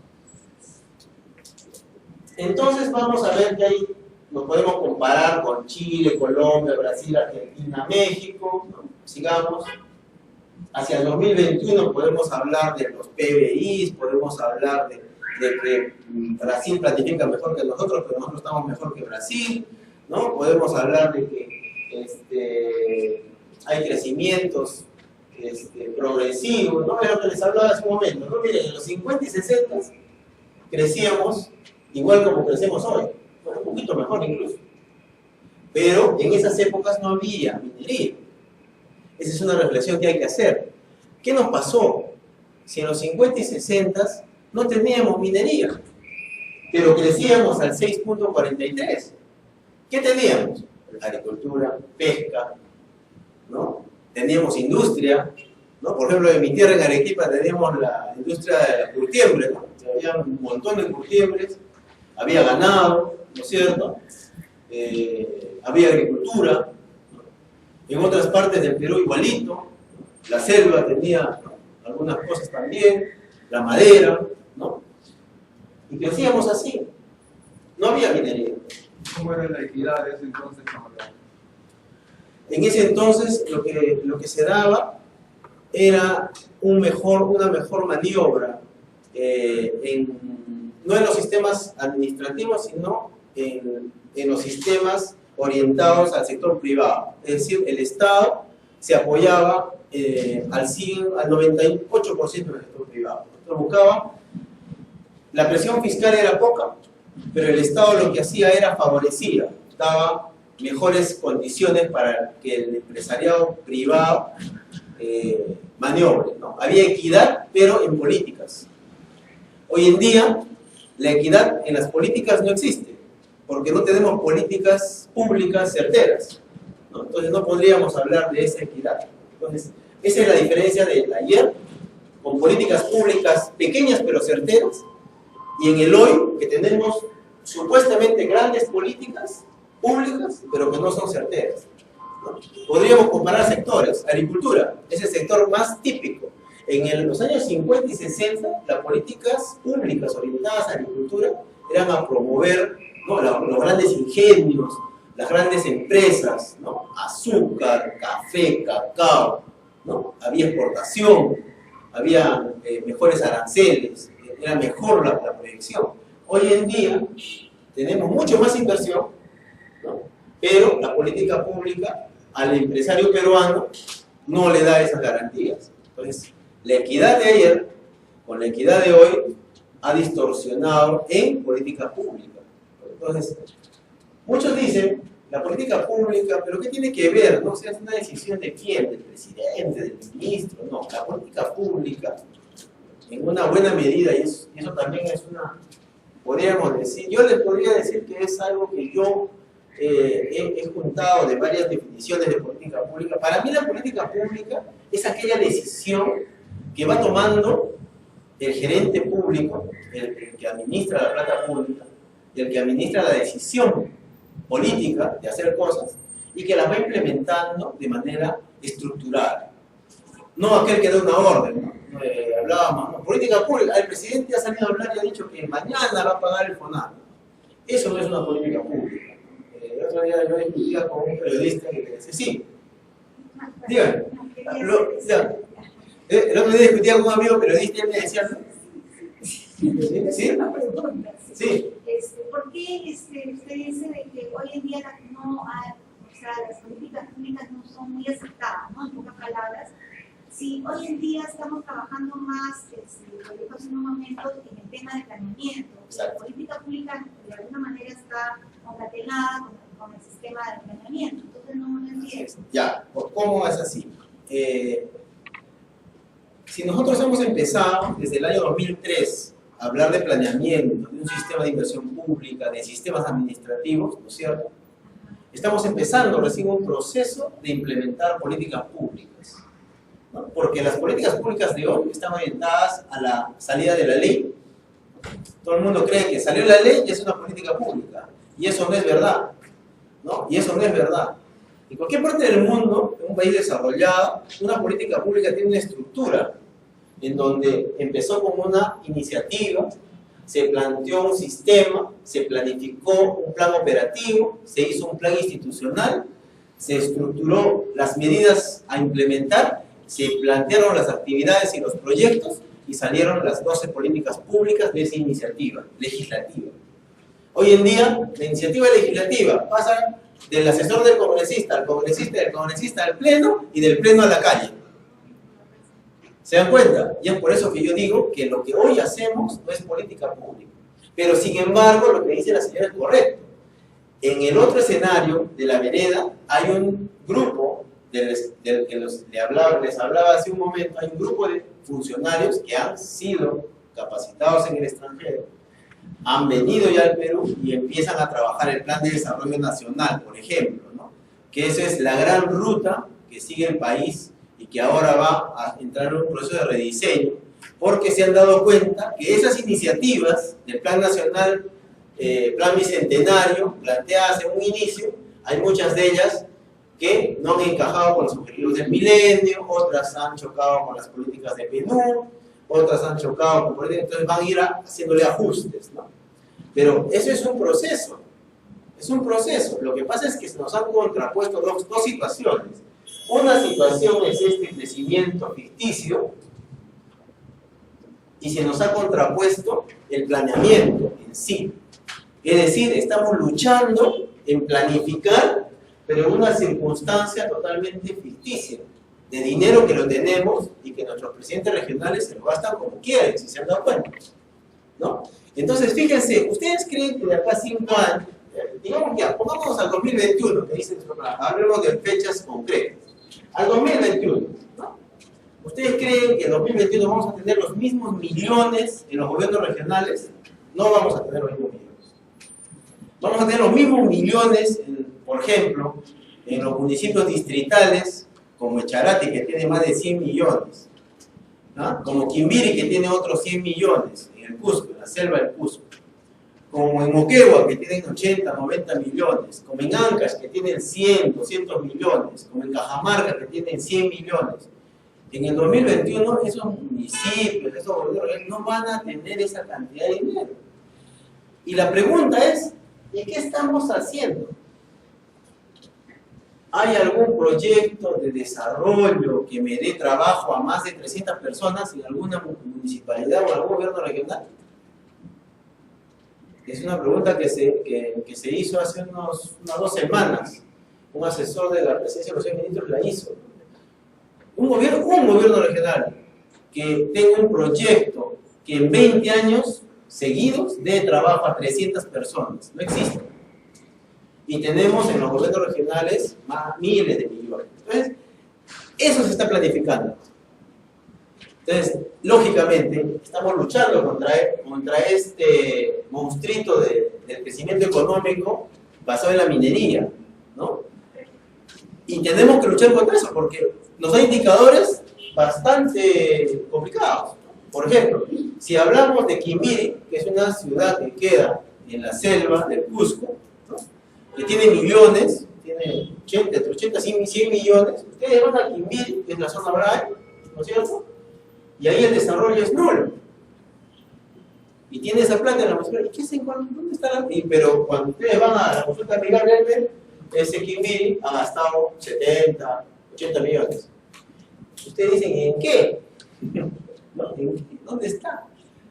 Entonces vamos a ver que ahí nos podemos comparar con Chile, Colombia, Brasil, Argentina, México, ¿no? Sigamos. Hacia el 2021 podemos hablar de los PBIs, podemos hablar de que Brasil planifica mejor que nosotros, pero nosotros estamos mejor que Brasil, ¿no? Podemos hablar de que hay crecimientos progresivos, ¿no? Es lo que les hablaba hace un momento, ¿no? Miren, en los 50 y 60 crecíamos igual como crecemos hoy, bueno, un poquito mejor incluso. Pero en esas épocas no había minería. Esa es una reflexión que hay que hacer. ¿Qué nos pasó? Si en los 50 y 60 no teníamos minería, pero crecíamos al 6.43. ¿Qué teníamos? Agricultura, pesca, ¿no? Teníamos industria, ¿no? Por ejemplo, en mi tierra, en Arequipa, teníamos la industria de la curtiembre, ¿no? Había un montón de curtiembres, había ganado, ¿no es cierto? Había agricultura, ¿no? En otras partes del Perú igualito, la selva tenía, ¿no?, algunas cosas también, la madera, ¿no? Y crecíamos así, no había minería. ¿Cómo era la equidad de ese entonces? En ese entonces lo que se daba era una mejor maniobra, no en los sistemas administrativos, sino en los sistemas orientados al sector privado. Es decir, el Estado se apoyaba al 98% del sector privado. Nosotros buscábamos, la presión fiscal era poca, pero el Estado lo que hacía era favorecía, daba mejores condiciones para que el empresariado privado maniobre, ¿no? Había equidad, pero en políticas. Hoy en día, la equidad en las políticas no existe, porque no tenemos políticas públicas certeras, ¿no? Entonces no podríamos hablar de esa equidad. Entonces, esa es la diferencia del ayer, con políticas públicas pequeñas pero certeras, y en el hoy, que tenemos supuestamente grandes políticas públicas, pero que no son certeras, ¿no? Podríamos comparar sectores. Agricultura es el sector más típico. En los años 50 y 60, las políticas públicas orientadas a agricultura eran a promover, ¿no?, los grandes ingenios, las grandes empresas, ¿no? Azúcar, café, cacao, ¿no? Había exportación, había mejores aranceles, era mejor la proyección. Hoy en día tenemos mucho más inversión, ¿no?, pero la política pública al empresario peruano no le da esas garantías. Entonces, la equidad de ayer con la equidad de hoy ha distorsionado en política pública. Entonces, muchos dicen, la política pública, pero ¿qué tiene que ver? ¿No? O sea, es una decisión de quién, del presidente, del ministro. No, la política pública, en una buena medida, y eso también es una, podríamos decir, yo les podría decir que es algo que yo he juntado de varias definiciones de política pública. Para mí la política pública es aquella decisión que va tomando el gerente público, el que administra la plata pública, y el que administra la decisión política de hacer cosas, y que las va implementando de manera estructurada. No aquel que da una orden, ¿no? Hablábamos, ¿no?, política pública, el presidente ha salido a hablar y ha dicho que mañana va a pagar el FONAP. Eso no es una política pública. El otro día yo discutía con un periodista que me dice, sí, dígame, el otro día discutía con un amigo periodista y él me decía, ¿no? ¿Sí? Sí. ¿Por qué usted dice de que hoy en día no hay, o sea, las políticas públicas no son muy aceptadas, ¿no? En pocas palabras, si hoy en día estamos trabajando más, como dijo hace un momento, en el tema de planeamiento, la política pública de alguna manera está concatenada con el sistema de planeamiento, entonces no entiendo. Ya, ¿cómo es así? Si nosotros hemos empezado desde el año 2003 a hablar de planeamiento, de un sistema de inversión pública, de sistemas administrativos, ¿no es cierto? Estamos empezando recién un proceso de implementar políticas públicas, ¿no? Porque las políticas públicas de hoy están orientadas a la salida de la ley, Todo el mundo cree que salió la ley y es una política pública. Y eso no es verdad, ¿no? Y eso no es verdad. En cualquier parte del mundo, en un país desarrollado, una política pública tiene una estructura en donde empezó con una iniciativa, se planteó un sistema, se planificó un plan operativo, se hizo un plan institucional, se estructuró las medidas a implementar, se plantearon las actividades y los proyectos y salieron las 12 políticas públicas de esa iniciativa legislativa. Hoy en día, la iniciativa legislativa pasa del asesor del congresista al congresista al pleno y del pleno a la calle. ¿Se dan cuenta? Y es por eso que yo digo que lo que hoy hacemos no es política pública. Pero sin embargo, lo que dice la señora es correcto. En el otro escenario de la vereda hay un grupo, del que les hablaba hace un momento, hay un grupo de funcionarios que han sido capacitados en el extranjero, han venido ya al Perú y empiezan a trabajar el Plan de Desarrollo Nacional, por ejemplo, ¿no? Que esa es la gran ruta que sigue el país y que ahora va a entrar en un proceso de rediseño, porque se han dado cuenta que esas iniciativas del Plan Nacional, Plan Bicentenario, planteadas en un inicio, hay muchas de ellas que no han encajado con los objetivos del milenio, otras han chocado con las políticas de PNUD, otras han chocado con políticas, entonces van a ir haciéndole ajustes, ¿no? Pero eso es un proceso, Lo que pasa es que se nos han contrapuesto dos situaciones. Una situación es este crecimiento ficticio, y se nos ha contrapuesto el planeamiento en sí. Es decir, estamos luchando en planificar, pero en una circunstancia totalmente ficticia, de dinero que lo tenemos y que nuestros presidentes regionales se lo gastan como quieren, si se han dado cuenta, ¿no? Entonces, fíjense, ¿ustedes creen que de acá a 5 años, digamos que pongámonos al 2021, que dice nuestro plan, hablemos de fechas concretas, al 2021, ¿no? ¿Ustedes creen que en 2021 vamos a tener los mismos millones en los gobiernos regionales? No vamos a tener los mismos millones. Vamos a tener los mismos millones, por ejemplo, en los municipios distritales, como Echarate, que tiene más de 100 millones, ¿no? Como Quimbiri, que tiene otros 100 millones, en el Cusco, en la selva del Cusco, como en Moquegua, que tienen 80, 90 millones, como en Ancash, que tienen 100, 200 millones, como en Cajamarca, que tienen 100 millones. En el 2021, esos municipios, esos gobiernos no van a tener esa cantidad de dinero. Y la pregunta es, ¿y qué estamos haciendo? ¿Hay algún proyecto de desarrollo que me dé trabajo a más de 300 personas en alguna municipalidad o algún gobierno regional? Es una pregunta que se hizo hace unas 2 semanas. Un asesor de la presidencia de los ministros la hizo. Un gobierno regional que tenga un proyecto que en 20 años seguidos dé trabajo a 300 personas. No existe. Y tenemos en los gobiernos regionales miles de millones. Entonces, eso se está planificando. Entonces, lógicamente, estamos luchando contra este monstruito del crecimiento económico basado en la minería, ¿no? Y tenemos que luchar contra eso porque nos da indicadores bastante complicados. Por ejemplo, si hablamos de Quimbiri, que es una ciudad que queda en la selva del Cusco, ¿no? Que tiene millones, tiene entre 80 y 100 millones, ustedes van a Quimbiri, que es la zona Bray, ¿no es cierto? Y ahí el desarrollo es nulo. Y tiene esa plata en la municipalidad. ¿Y qué hacen? ¿Dónde está la...? Pero cuando ustedes van a la consulta de Miguel Belver, ese Quimbiri ha gastado 70, 80 millones. Ustedes dicen, ¿en qué? No, ¿dónde está?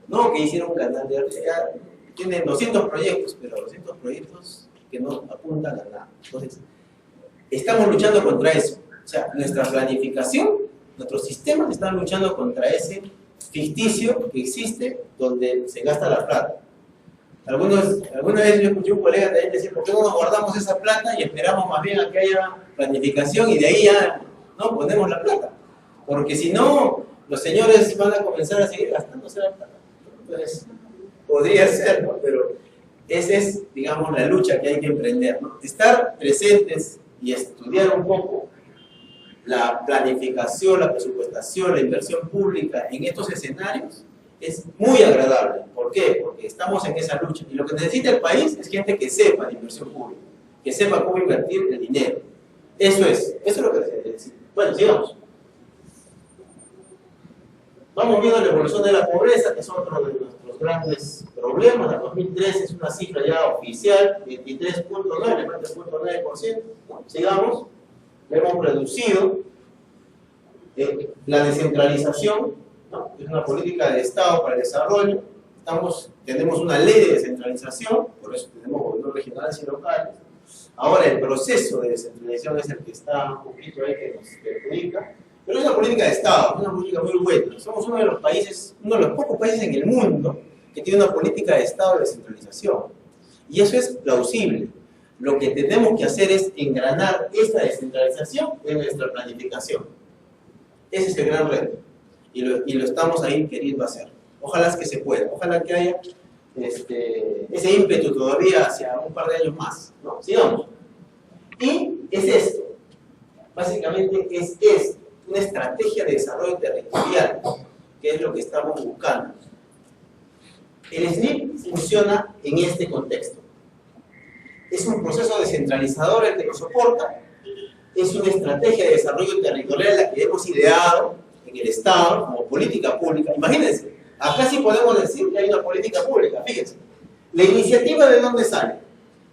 No, que hicieron un canal de arte. Tienen 200 proyectos, pero 200 proyectos que no apuntan a nada. Entonces, estamos luchando contra eso. O sea, nuestra planificación, nuestros sistemas están luchando contra ese ficticio que existe donde se gasta la plata. Alguna vez yo escuché a un colega también decir, ¿por qué no nos guardamos esa plata y esperamos más bien a que haya planificación y de ahí ya no ponemos la plata? Porque si no, los señores van a comenzar a seguir gastándose la plata. Entonces, podría ser, ¿no? Pero esa es, digamos, la lucha que hay que emprender, ¿no? Estar presentes y estudiar un poco la planificación, la presupuestación, la inversión pública en estos escenarios es muy agradable. ¿Por qué? Porque estamos en esa lucha. Y lo que necesita el país es gente que sepa de inversión pública, que sepa cómo invertir el dinero. Eso es lo que necesita. Bueno, sigamos. Vamos viendo la evolución de la pobreza, que es otro de nuestros grandes problemas. El 2013 es una cifra ya oficial, 23.9, más del 0.9%. ¿No? Sigamos. Hemos reducido la descentralización, ¿no? Es una política de Estado para el desarrollo. Tenemos una ley de descentralización, por eso tenemos gobiernos regionales y locales. Ahora el proceso de descentralización es el que está un poquito ahí que nos perjudica. Pero es una política de Estado, es una política muy buena. Somos uno de los pocos países en el mundo que tiene una política de Estado de descentralización. Y eso es plausible. Lo que tenemos que hacer es engranar esta descentralización en nuestra planificación. Ese es el gran reto. Y lo estamos ahí queriendo hacer. Ojalá que se pueda, ojalá que haya ese ímpetu todavía hacia un par de años más, ¿no? Sigamos. Y es esto. Básicamente es esto. Una estrategia de desarrollo territorial, que es lo que estamos buscando. El SNIP funciona en este contexto. Es un proceso descentralizador el que lo soporta, es una estrategia de desarrollo territorial la que hemos ideado en el Estado como política pública. Imagínense, acá sí podemos decir que hay una política pública, fíjense. La iniciativa ¿de dónde sale?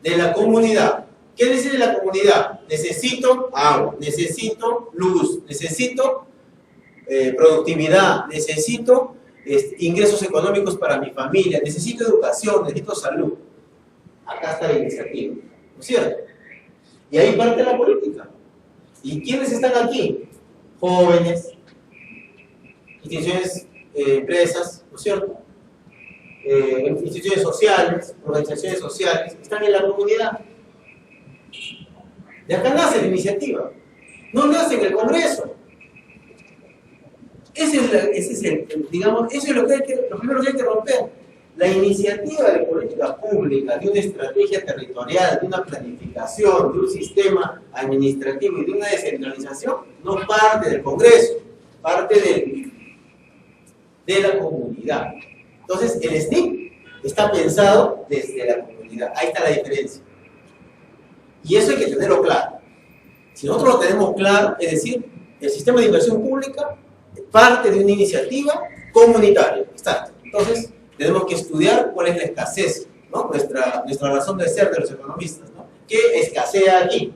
De la comunidad. ¿Qué dice la comunidad? Necesito agua, necesito luz, necesito productividad, necesito ingresos económicos para mi familia, necesito educación, necesito salud. Acá está la iniciativa, ¿no es cierto? Y ahí parte la política. ¿Y quiénes están aquí? Jóvenes, instituciones, empresas, ¿no es cierto? Instituciones sociales, organizaciones sociales, están en la comunidad. De acá nace la iniciativa, no nace en el Congreso. Eso es lo primero que hay que romper. La iniciativa de política pública, de una estrategia territorial, de una planificación, de un sistema administrativo y de una descentralización, no parte del Congreso, parte de la comunidad. Entonces, el SNIP está pensado desde la comunidad. Ahí está la diferencia. Y eso hay que tenerlo claro. Si nosotros lo tenemos claro, es decir, el sistema de inversión pública parte de una iniciativa comunitaria. Exacto. Entonces, tenemos que estudiar cuál es la escasez, ¿no? Nuestra razón de ser de los economistas, ¿no? ¿Qué escasea aquí?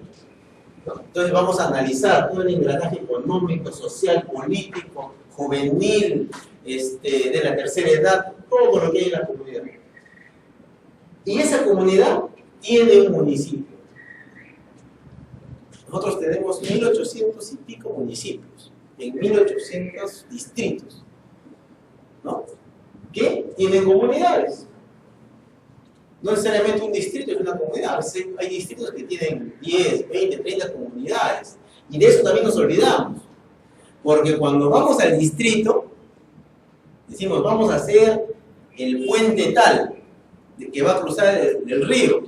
¿No? Entonces vamos a analizar todo el engranaje económico, social, político, juvenil, de la tercera edad, todo lo que hay en la comunidad. Y esa comunidad tiene un municipio. Nosotros tenemos 1800 y pico municipios, en 1800 distritos, ¿no? Que tienen comunidades. No necesariamente un distrito es una comunidad, a veces hay distritos que tienen 10, 20, 30 comunidades. Y de eso también nos olvidamos. Porque cuando vamos al distrito, decimos, vamos a hacer el puente tal, que va a cruzar el río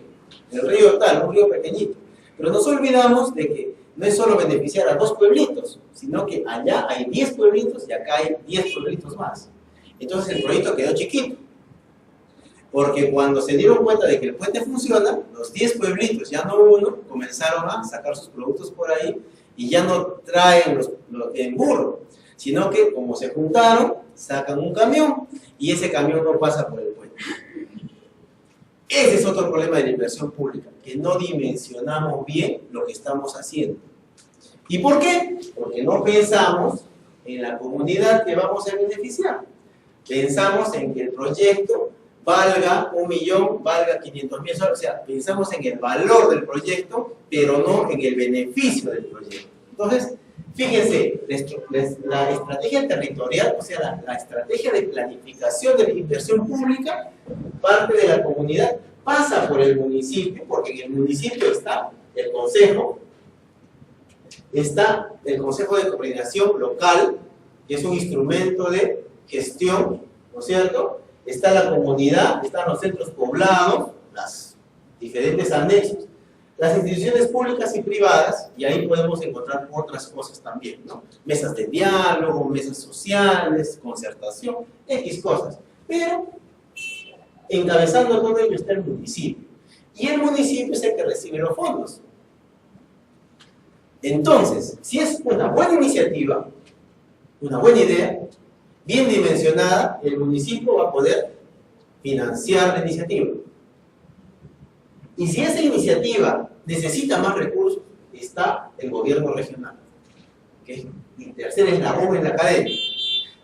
tal, un río pequeñito. Pero nos olvidamos de que no es solo beneficiar a 2 pueblitos, sino que allá hay 10 pueblitos y acá hay 10 pueblitos más. Entonces el proyecto quedó chiquito, porque cuando se dieron cuenta de que el puente funciona, los 10 pueblitos, ya no uno, comenzaron a sacar sus productos por ahí y ya no traen en burro, sino que como se juntaron, sacan un camión y ese camión no pasa por el puente. Ese es otro problema de la inversión pública, que no dimensionamos bien lo que estamos haciendo. ¿Y por qué? Porque no pensamos en la comunidad que vamos a beneficiar. Pensamos en que el proyecto valga 1 millón, valga 500.000 soles, o sea, pensamos en el valor del proyecto, pero no en el beneficio del proyecto. Entonces, fíjense, la estrategia territorial, o sea, la estrategia de planificación de la inversión pública, parte de la comunidad, pasa por el municipio, porque en el municipio está el consejo de coordinación local, que es un instrumento de gestión, ¿no es cierto? Está la comunidad, están los centros poblados, los diferentes anexos. Las instituciones públicas y privadas, y ahí podemos encontrar otras cosas también, ¿no? Mesas de diálogo, mesas sociales, concertación, X cosas. Pero encabezando todo ello está el municipio. Y el municipio es el que recibe los fondos. Entonces, si es una buena iniciativa, una buena idea, bien dimensionada, el municipio va a poder financiar la iniciativa. Y si esa iniciativa necesita más recursos, está el gobierno regional, que es el tercer eslabón en la cadena.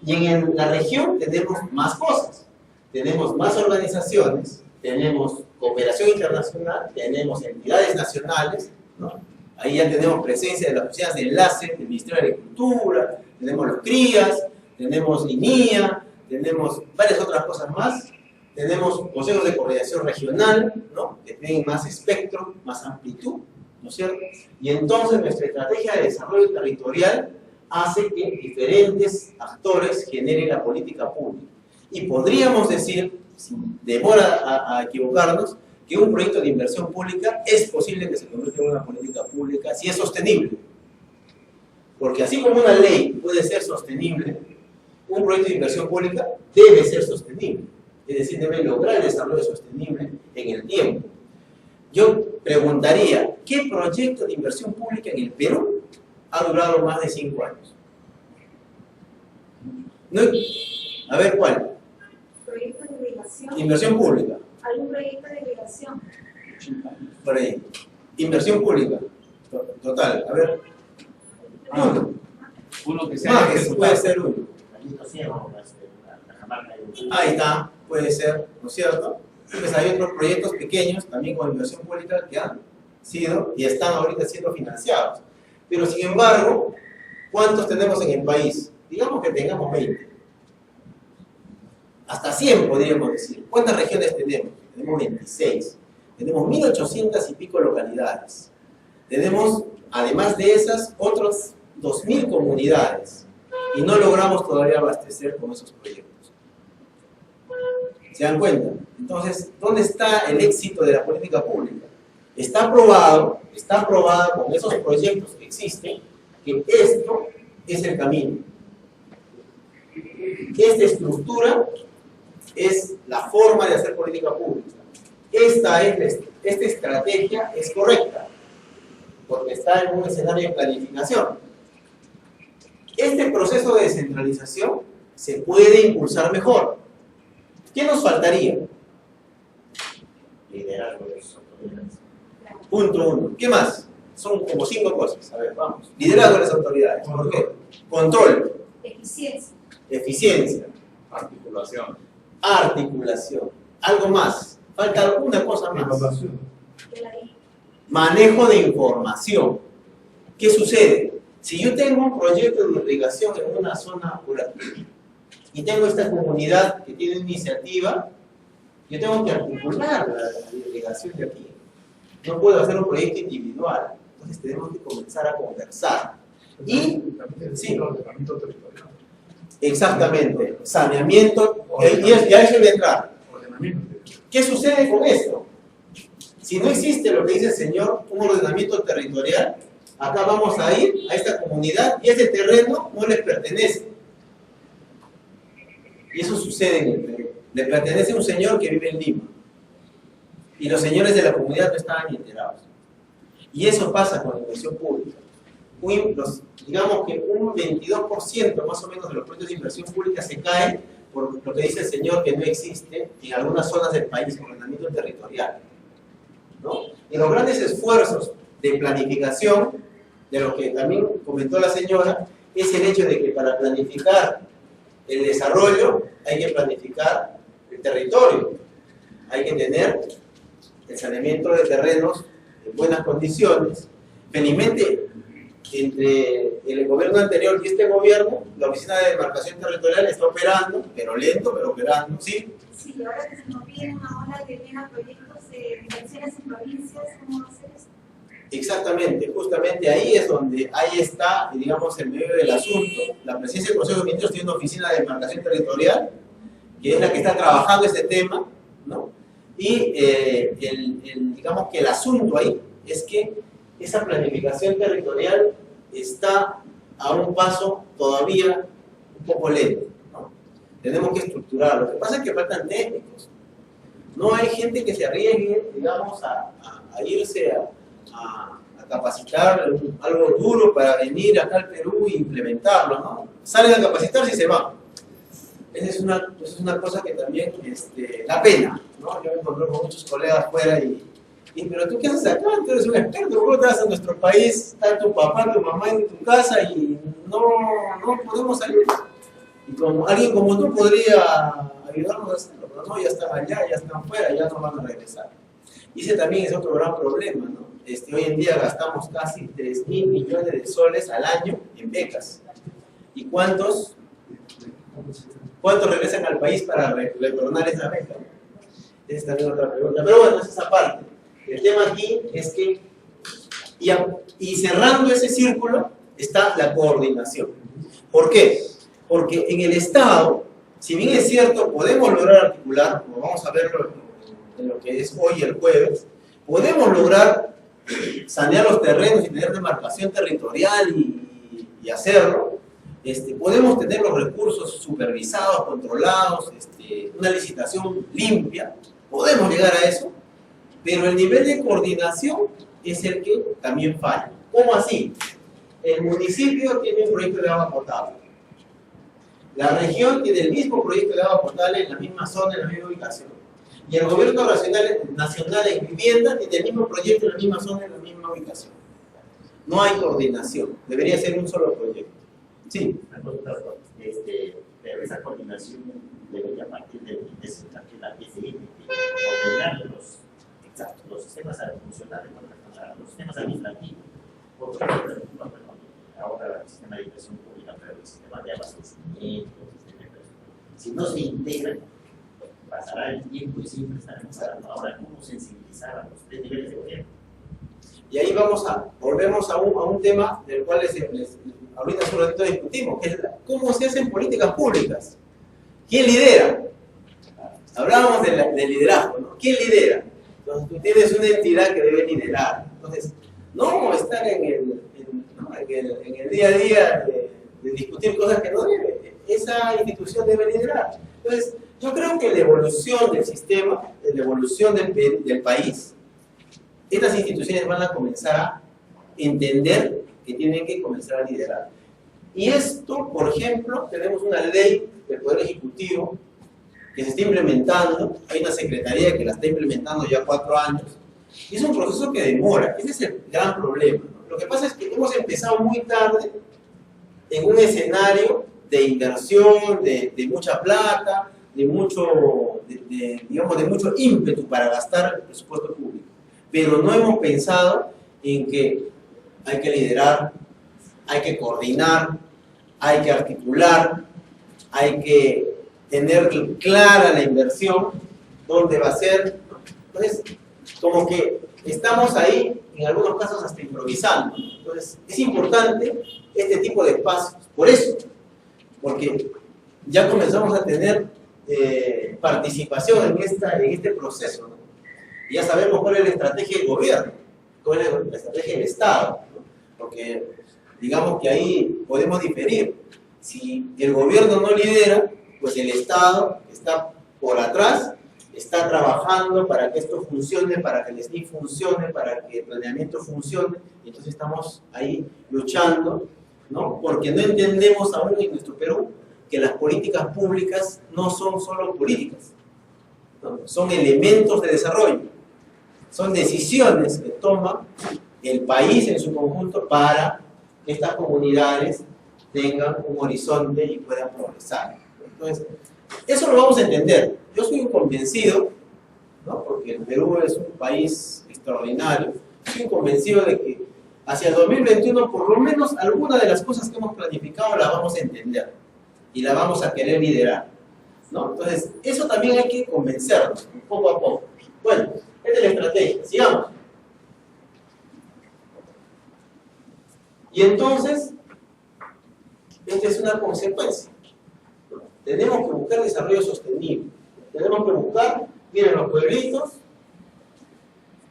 Y en la región tenemos más cosas. Tenemos más organizaciones, tenemos cooperación internacional, tenemos entidades nacionales, ¿no? Ahí ya tenemos presencia de las oficinas de enlace del Ministerio de Agricultura, tenemos los CRIAS, tenemos INIA, tenemos varias otras cosas más. Tenemos consejos de coordinación regional, ¿no? Que tienen más espectro, más amplitud, ¿no es cierto? Y entonces nuestra estrategia de desarrollo territorial hace que diferentes actores generen la política pública. Y podríamos decir, sin demora a equivocarnos, que un proyecto de inversión pública es posible que se convierta en una política pública si es sostenible. Porque así como una ley puede ser sostenible, un proyecto de inversión pública debe ser sostenible. Es decir, debe lograr el desarrollo sostenible en el tiempo. Yo preguntaría, ¿qué proyecto de inversión pública en el Perú ha durado más de 5 años? ¿No? A ver, ¿cuál? ¿Proyecto de delegación? Inversión pública. ¿Algún proyecto de delegación? Por ahí. Inversión pública. Total, a ver. Uno que sea Más, puede ser uno. Ahí está, puede ser, ¿no es cierto? Pues hay otros proyectos pequeños, también con inversión pública, que han sido y están ahorita siendo financiados. Pero sin embargo, ¿cuántos tenemos en el país? Digamos que tengamos 20. Hasta 100 podríamos decir. ¿Cuántas regiones tenemos? Tenemos 26. Tenemos 1800 y pico localidades. Tenemos, además de esas, otras 2000 comunidades. Y no logramos todavía abastecer con esos proyectos. ¿Se dan cuenta? Entonces, ¿dónde está el éxito de la política pública? Está aprobado con esos proyectos que existen, que esto es el camino. Esta estructura es la forma de hacer política pública. Esta estrategia es correcta, porque está en un escenario de planificación. Este proceso de descentralización se puede impulsar mejor. ¿Qué nos faltaría? Liderazgo de las autoridades. Punto 1. ¿Qué más? Son como 5 cosas. A ver, vamos. Liderazgo de las autoridades. ¿Por qué? Control. Eficiencia. Eficiencia. articulación. Articulación. Algo más. Falta alguna cosa más. De la ley. Manejo de información. ¿Qué sucede? Si yo tengo un proyecto de irrigación en una zona rural y tengo esta comunidad que tiene iniciativa, yo tengo que articular la irrigación de aquí. No puedo hacer un proyecto individual. Entonces tenemos que comenzar a conversar. Y, sí, exactamente, saneamiento, y a eso voy a entrar. ¿Qué sucede con esto? Si no existe lo que dice el señor, un ordenamiento territorial, acá vamos a ir a esta comunidad y ese terreno no les pertenece. Y eso sucede en el Perú. Le pertenece a un señor que vive en Lima. Y los señores de la comunidad no estaban ni enterados. Y eso pasa con la inversión pública. Digamos que un 22% más o menos de los proyectos de inversión pública se caen por lo que dice el señor, que no existe en algunas zonas del país con ordenamiento territorial, ¿no? Y los grandes esfuerzos de planificación, de lo que también comentó la señora, es el hecho de que para planificar el desarrollo hay que planificar el territorio, hay que tener el saneamiento de terrenos en buenas condiciones. Felizmente, entre el gobierno anterior y este gobierno, la oficina de demarcación territorial está operando, pero lento, pero operando, ¿sí? Sí, ahora que se nos viene una ola que viene proyectos de inversiones en provincias, ¿cómo hacer eso? Exactamente, justamente ahí es donde, ahí está, digamos, el medio del asunto. La presidencia del Consejo de Ministros tiene una oficina de demarcación territorial, que es la que está trabajando este tema, ¿no? Y digamos que el asunto ahí es que esa planificación territorial está a un paso todavía un poco lento, ¿no? Tenemos que estructurarlo. Lo que pasa es que faltan técnicos. No hay gente que se arriesgue, digamos, a irse a capacitar algo duro para venir acá al Perú e implementarlo, ¿no? Salen a capacitarse y se van. Esa es una cosa que también da pena, ¿no? Yo me encontré con muchos colegas fuera y pero tú qué haces acá, tú eres un experto, ¿cómo te vas a nuestro país? Está tu papá, tu mamá en tu casa y no podemos salir. Y como alguien como tú podría ayudarnos a hacerlo, pero no, ya están allá, ya están fuera, ya no van a regresar. Y ese también es otro gran problema, ¿no? Hoy en día gastamos casi 3.000 millones de soles al año en becas. ¿Y cuántos regresan al país para retornar esa beca? Esa es también otra pregunta. Pero bueno, es esa parte. El tema aquí es que, y cerrando ese círculo, está la coordinación. ¿Por qué? Porque en el Estado, si bien es cierto, podemos lograr articular, como vamos a verlo en lo que es hoy el jueves, podemos lograr sanear los terrenos y tener demarcación territorial y hacerlo. Podemos tener los recursos supervisados, controlados, una licitación limpia, podemos llegar a eso, pero el nivel de coordinación es el que también falla. ¿Cómo así? El municipio tiene un proyecto de agua potable, la región tiene el mismo proyecto de agua potable en la misma zona, en la misma ubicación, y el gobierno nacional en vivienda tiene el mismo proyecto en la misma zona, en la misma ubicación. No hay coordinación, debería ser un solo proyecto. Sí. Pero esa coordinación debería partir de la PCI, ordenar los sistemas funcionales, los sistemas administrativos, ahora el sistema de educación pública, pero el sistema de abastecimiento, si no se integran, pasará el tiempo y siempre estaremos hablando ahora cómo sensibilizar a los 3 niveles de gobierno. Y ahí volvemos a un tema del cual ahorita hace un ratito discutimos, que es cómo se hacen políticas públicas. ¿Quién lidera? Hablábamos del liderazgo, ¿no? ¿Quién lidera? Entonces tú tienes una entidad que debe liderar. Entonces, no estar en el día a día de discutir cosas que no debe. Esa institución debe liderar. Entonces, yo creo que la evolución del sistema, la evolución del país, estas instituciones van a comenzar a entender que tienen que comenzar a liderar. Y esto, por ejemplo, tenemos una ley del Poder Ejecutivo que se está implementando, hay una secretaría que la está implementando ya 4 años, y es un proceso que demora. Ese es el gran problema, ¿no? Lo que pasa es que hemos empezado muy tarde en un escenario de inversión, de mucha plata, de mucho ímpetu para gastar el presupuesto público. Pero no hemos pensado en que hay que liderar, hay que coordinar, hay que articular, hay que tener clara la inversión, dónde va a ser. Entonces, como que estamos ahí, en algunos casos hasta improvisando. Entonces, es importante este tipo de espacios. Por eso, porque ya comenzamos a tener participación en este proceso, ¿no? Y ya sabemos cuál es la estrategia del gobierno, cuál es la estrategia del Estado, ¿no? Porque digamos que ahí podemos diferir. Si el gobierno no lidera, pues el Estado está por atrás, está trabajando para que esto funcione, para que el SNI funcione, para que el planeamiento funcione, y entonces estamos ahí luchando, ¿no? Porque no entendemos aún en nuestro Perú que las políticas públicas no son solo políticas, ¿no? Son elementos de desarrollo, son decisiones que toma el país en su conjunto para que estas comunidades tengan un horizonte y puedan progresar. Entonces, eso lo vamos a entender. Yo soy convencido, ¿no? Porque el Perú es un país extraordinario, soy convencido de que hacia el 2021 por lo menos algunas de las cosas que hemos planificado las vamos a entender y las vamos a querer liderar, ¿no? Entonces, eso también hay que convencernos poco a poco. Bueno, esta es la estrategia. Sigamos. Y entonces, esta es una consecuencia. Tenemos que buscar desarrollo sostenible. Tenemos que buscar, miren los pueblitos.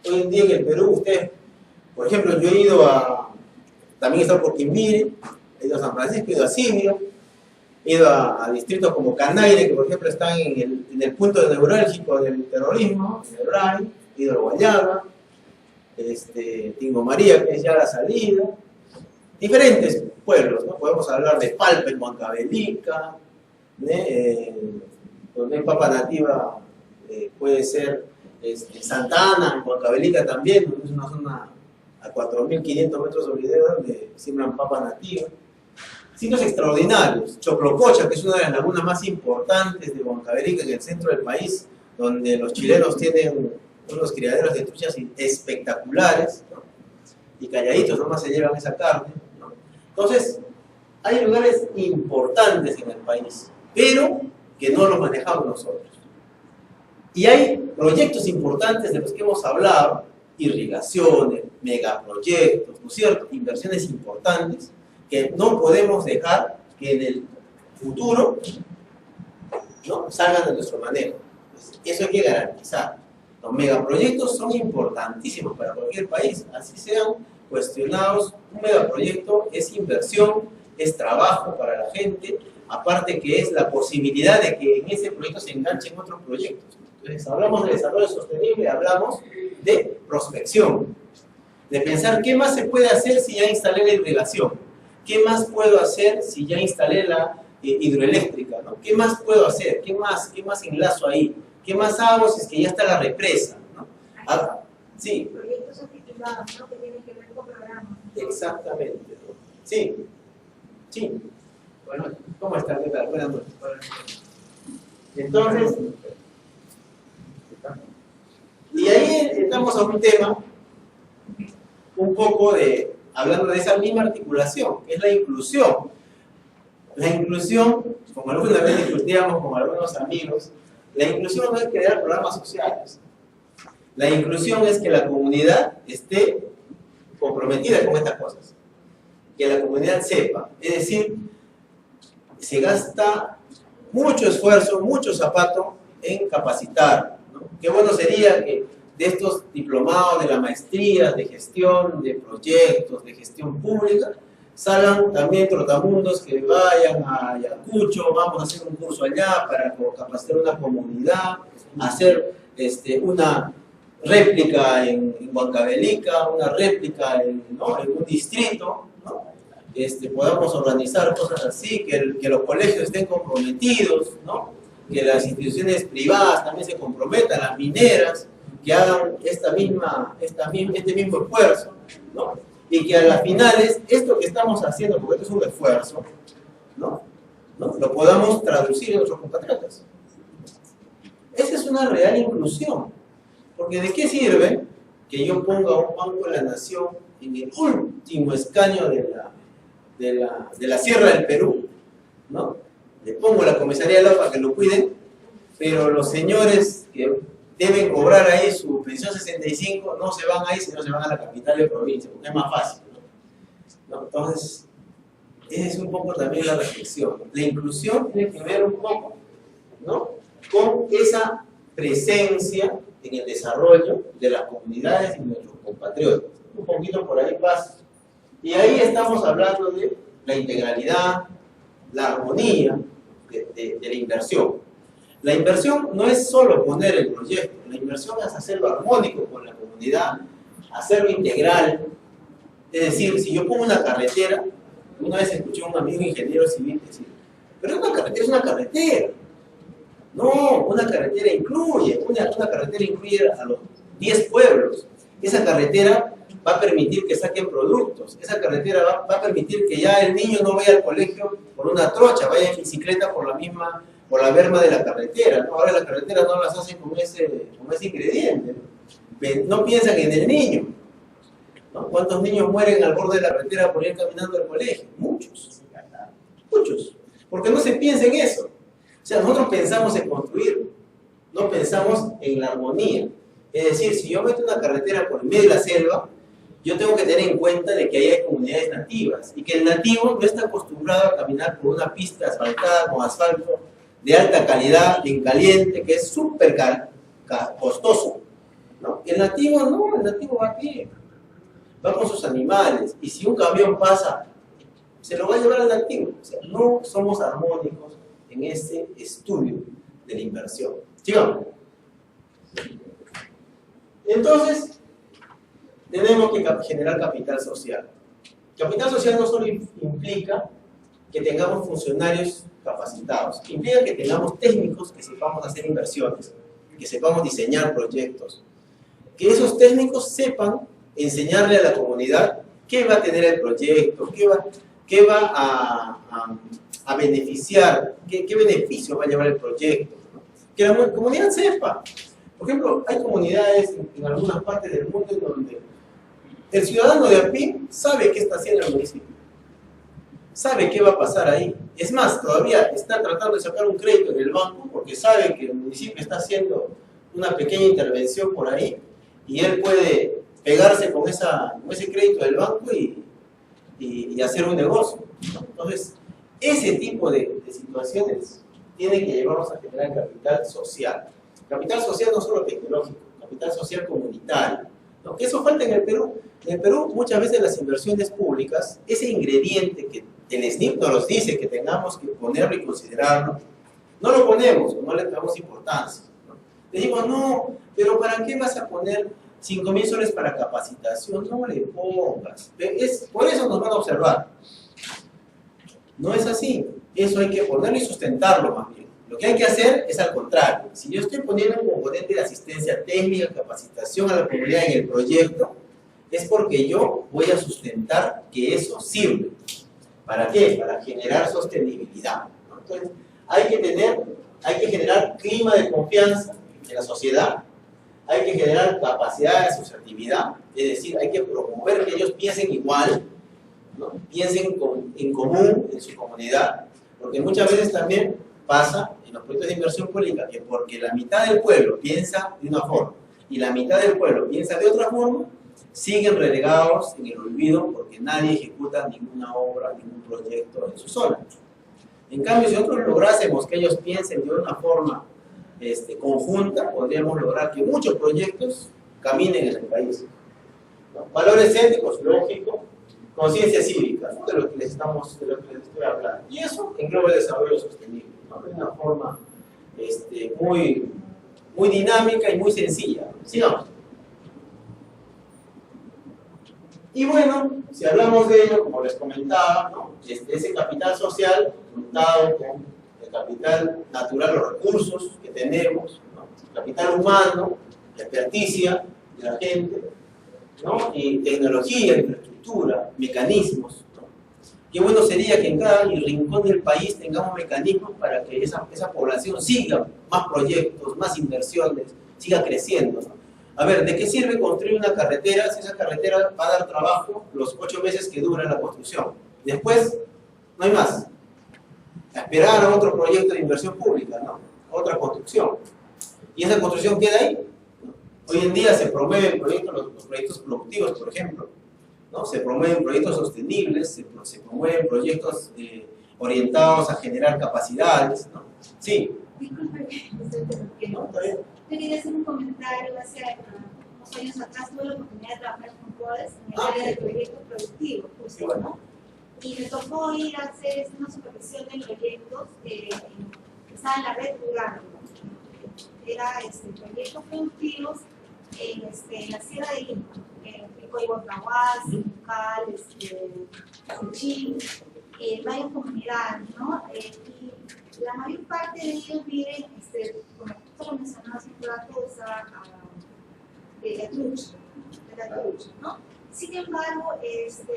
Hoy en día en el Perú, ustedes Por ejemplo, yo he ido también he estado por Quimbiri, he ido a San Francisco, he ido a Sibio, he ido a distritos como Canaire, que por ejemplo están en el punto neurálgico del terrorismo, en el Bray, he ido a Guayaga, Tingo María, que es ya la salida, diferentes pueblos, ¿no? Podemos hablar de Palpa en Huancavelica, donde hay papa nativa, puede ser Santa Ana, en Huancavelica también, donde es una zona a 4.500 metros sobre el donde siembran papa nativa. Sitios extraordinarios, Choclococha, que es una de las lagunas más importantes de Huancavelica, en el centro del país, donde los chilenos tienen unos criaderos de truchas espectaculares, ¿no? Y calladitos nomás se llevan esa carne, ¿no? Entonces, hay lugares importantes en el país, pero que no los manejamos nosotros. Y hay proyectos importantes de los que hemos hablado, irrigaciones, megaproyectos, ¿no es cierto? Inversiones importantes que no podemos dejar que en el futuro, ¿no?, salgan de nuestro manejo. Eso hay que garantizar. Los megaproyectos son importantísimos para cualquier país, así sean cuestionados. Un megaproyecto es inversión, es trabajo para la gente, aparte que es la posibilidad de que en ese proyecto se enganchen otros proyectos. Entonces, hablamos de desarrollo sostenible, hablamos de prospección, de pensar qué más se puede hacer si ya instalé la irrigación, qué más puedo hacer si ya instalé la hidroeléctrica, ¿no? ¿Qué más puedo hacer? ¿Qué más enlazo ahí? ¿Qué más hago si es que ya está la represa, ¿no? Sí. Proyectos articulados, ¿no?, que tienen que ver con programas. Exactamente. Sí. Sí. Bueno, ¿cómo está? ¿Qué tal? Buenas noches. Entonces, y ahí estamos a un tema un poco hablando de esa misma articulación, que es la inclusión. La inclusión, como alguna vez discutíamos con algunos amigos, la inclusión no es crear programas sociales. La inclusión es que la comunidad esté comprometida con estas cosas. Que la comunidad sepa. Es decir, se gasta mucho esfuerzo, mucho zapato en capacitar, ¿no? Qué bueno sería que de estos diplomados, de la maestría, de gestión, de proyectos, de gestión pública, salgan también trotamundos que vayan a Ayacucho, vamos a hacer un curso allá para capacitar una comunidad, hacer una réplica en Huancavelica, una réplica en un distrito, ¿no? Podamos organizar cosas así, que los colegios estén comprometidos, ¿no? Que las instituciones privadas también se comprometan, las mineras, que hagan este mismo esfuerzo, ¿no? Y que a las finales, esto que estamos haciendo, porque esto es un esfuerzo, ¿no? Lo podamos traducir en nuestros compatriotas. Esa es una real inclusión. Porque ¿de qué sirve que yo ponga un Banco de la Nación en el último escaño de la Sierra del Perú, ¿no? Le pongo la comisaría de agua para que lo cuiden, pero los señores que deben cobrar ahí su pensión 65 no se van ahí, sino se van a la capital de provincia, porque es más fácil, ¿no? Entonces, esa es un poco también la reflexión. La inclusión tiene que ver un poco, ¿no?, con esa presencia en el desarrollo de las comunidades y nuestros compatriotas. Un poquito por ahí pasa. Y ahí estamos hablando de la integralidad, la armonía de la inversión. La inversión no es solo poner el proyecto, la inversión es hacerlo armónico con la comunidad, hacerlo integral. Es decir, si yo pongo una carretera, una vez escuché a un amigo ingeniero civil decir, pero una carretera es una carretera. No, una carretera incluye a los 10 pueblos. Esa carretera va a permitir que saquen productos. Esa carretera va a permitir que ya el niño no vaya al colegio por una trocha, vaya en bicicleta por la berma de la carretera, ¿no? Ahora las carreteras no las hacen con ese ingrediente, ¿no? No piensan en el niño, ¿no? ¿Cuántos niños mueren al borde de la carretera por ir caminando al colegio? Muchos. Porque no se piensa en eso. O sea, nosotros pensamos en construir, no pensamos en la armonía. Es decir, si yo meto una carretera por el medio de la selva, yo tengo que tener en cuenta de que ahí hay comunidades nativas y que el nativo no está acostumbrado a caminar por una pista asfaltada con asfalto de alta calidad, en caliente, que es súper costoso, ¿no? El nativo no, el nativo va a pie. va con sus animales, y si un camión pasa, se lo va a llevar al activo. O sea, no somos armónicos en este estudio de la inversión. Sigamos. Entonces, tenemos que generar capital social. Capital social no solo implica que tengamos funcionarios capacitados, implica que tengamos técnicos que sepamos hacer inversiones, que sepamos diseñar proyectos, que esos técnicos sepan enseñarle a la comunidad qué va a tener el proyecto, qué va a beneficiar, qué beneficio va a llevar el proyecto, ¿no? Que la comunidad sepa. Por ejemplo, hay comunidades en algunas partes del mundo en donde el ciudadano de a pie sabe qué está haciendo el municipio, sabe qué va a pasar ahí. Es más, todavía está tratando de sacar un crédito en el banco porque sabe que el municipio está haciendo una pequeña intervención por ahí y él puede pegarse con ese crédito del banco y hacer un negocio, ¿no? Entonces, ese tipo de situaciones tienen que llevarnos a generar capital social. Capital social no solo tecnológico, capital social comunitario, ¿no? Que eso falta en el Perú. En el Perú muchas veces las inversiones públicas, ese ingrediente que el SNIP nos dice que tengamos que ponerlo y considerarlo, no lo ponemos, no le damos importancia, ¿no? Decimos, no, pero ¿para qué vas a poner 5.000 soles para capacitación? No le pongas. Por eso nos van a observar. No es así. Eso hay que ponerlo y sustentarlo más bien. Lo que hay que hacer es al contrario. Si yo estoy poniendo un componente de asistencia técnica, capacitación a la comunidad en el proyecto, es porque yo voy a sustentar que eso sirve. ¿Para qué? Para generar sostenibilidad, ¿no? Entonces, hay que generar clima de confianza en la sociedad, hay que generar capacidad de asociatividad, es decir, hay que promover que ellos piensen igual, ¿no? Piensen en común en su comunidad, porque muchas veces también pasa en los proyectos de inversión pública que porque la mitad del pueblo piensa de una forma y la mitad del pueblo piensa de otra forma, siguen relegados en el olvido porque nadie ejecuta ninguna obra, ningún proyecto en su zona. En cambio, si nosotros lográsemos que ellos piensen de una forma conjunta, podríamos lograr que muchos proyectos caminen en el país, ¿no? Valores éticos, lógico, conciencia cívica, ¿no? de lo que les estoy hablando. Y eso engloba el desarrollo sostenible, ¿no? De una forma muy, muy dinámica y muy sencilla. Sigamos. Y bueno, si hablamos de ello, como les comentaba, ¿no? Ese capital social, juntado con el capital natural, los recursos que tenemos, ¿no? Capital humano, la experticia de la gente, ¿no? Y tecnología, infraestructura, mecanismos, ¿no? Qué bueno sería que en cada rincón del país tengamos mecanismos para que esa población siga más proyectos, más inversiones, siga creciendo, ¿no? A ver, ¿de qué sirve construir una carretera si esa carretera va a dar trabajo los 8 meses que dura la construcción? Después, no hay más. A esperar a otro proyecto de inversión pública, ¿no? Otra construcción. Y esa construcción queda ahí, ¿no? Hoy en día se promueven proyectos, los proyectos productivos, por ejemplo, ¿no? Se promueven proyectos sostenibles, se promueven proyectos orientados a generar capacidades, ¿no? Sí. Disculpe, ¿No? ¿Está bien? yo quería hacer un comentario. Hace unos años atrás tuve la oportunidad de trabajar con CODES en el área de proyectos productivos, justo, ¿no? Y me tocó ir a hacer una supervisión de proyectos que estaban en la red rural, ¿no? Era proyectos productivos en la Sierra de Lima, en Coihuacahuas, Cal, Cuchín, varias comunidades, ¿no? Y la mayor parte de ellos viven, como tú lo mencionabas, en la cosa de la trucha, ¿no? Sin embargo, esta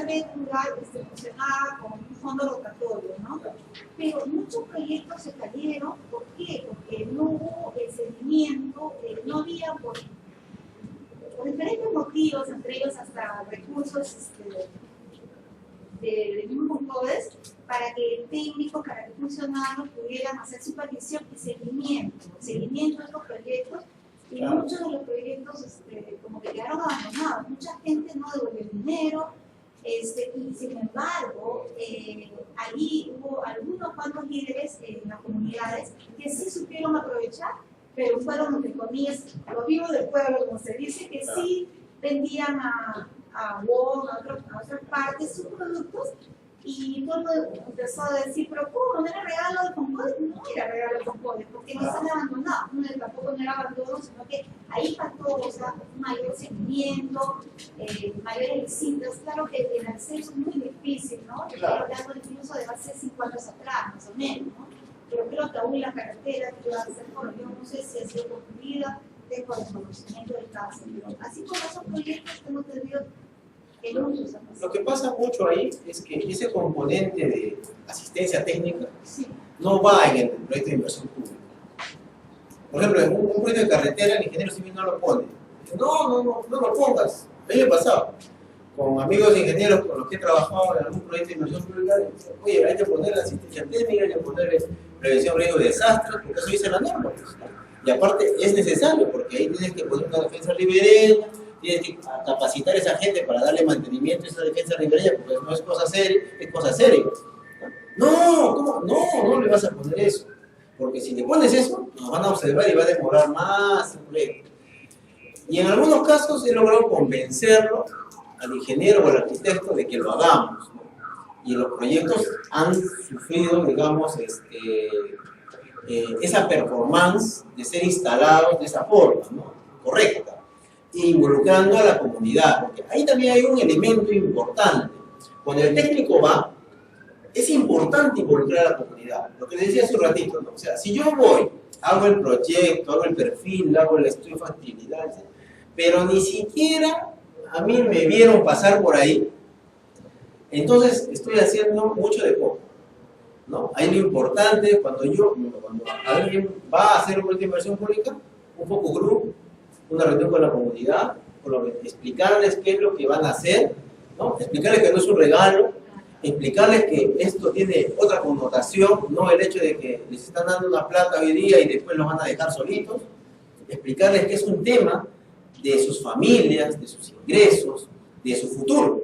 red rural funcionaba con un fondo rotatorio, ¿no? Pero muchos proyectos se cayeron. ¿Por qué? Porque no hubo el seguimiento, no había, por diferentes motivos, entre ellos hasta recursos de mismos CODES, para que el técnico, para que funcionarios pudieran hacer supervisión y seguimiento de estos proyectos. Y muchos de los proyectos como que quedaron abandonados, mucha gente no devolvió el dinero, y sin embargo, allí hubo algunos cuantos líderes en las comunidades que sí supieron aprovechar, pero fueron, entre comillas, los vivos del pueblo, como se dice, que sí vendían a Wong, a otras partes sus productos, y todo el mundo empezó a decir, pero ¿cómo? ¿No era regalo de Concord? No era regalo de Concord, porque no están abandonados, tampoco no era abandono, sino que ahí faltó, o sea, un mayor seguimiento, mayores visitas. Claro que el acceso es muy difícil, ¿no? Claro. Hablando incluso de hace 5 años atrás, más o menos, ¿no? Pero creo que aún la carretera que va a ser por yo no sé si ha sido construida, tengo el conocimiento del caso, pero así como esos proyectos hemos tenido en muchos años. Lo que pasa mucho ahí es que ese componente de asistencia técnica Sí. no va en el proyecto de inversión pública. Por ejemplo, en un proyecto de carretera el ingeniero civil no lo pone. Dice, no lo pongas. A mí me pasaba con amigos ingenieros con los que he trabajado en algún proyecto de inversión pública. Dicen, oye, hay que poner asistencia técnica, hay que poner prevención de riesgo de desastres, porque eso dice la norma. Pues, ¿no? Y aparte es necesario, porque ahí tienes que poner una defensa ribereña, tienes que capacitar a esa gente para darle mantenimiento a esa defensa ribereña, porque no es cosa seria, es cosa seria. No, ¿cómo? No le vas a poner eso. Porque si le pones eso, nos van a observar y va a demorar más el proyecto. Y en algunos casos he logrado convencerlo al ingeniero o al arquitecto de que lo hagamos, ¿no? Y los proyectos han sufrido, digamos, esa performance de ser instalados de esa forma, ¿no? Correcta, involucrando a la comunidad, porque ahí también hay un elemento importante. Cuando el técnico va, es importante involucrar a la comunidad, lo que les decía hace un ratito, ¿no? O sea, si yo voy, hago el proyecto, hago el perfil, hago el estudio de factibilidad, etc., pero ni siquiera a mí me vieron pasar por ahí, entonces estoy haciendo mucho de poco, ¿no? Ahí lo importante es cuando alguien va a hacer un proyecto de inversión pública, un focus group, una reunión con la comunidad, explicarles qué es lo que van a hacer, ¿no? Explicarles que no es un regalo, explicarles que esto tiene otra connotación, no el hecho de que les están dando una plata hoy día y después los van a dejar solitos, explicarles que es un tema de sus familias, de sus ingresos, de su futuro,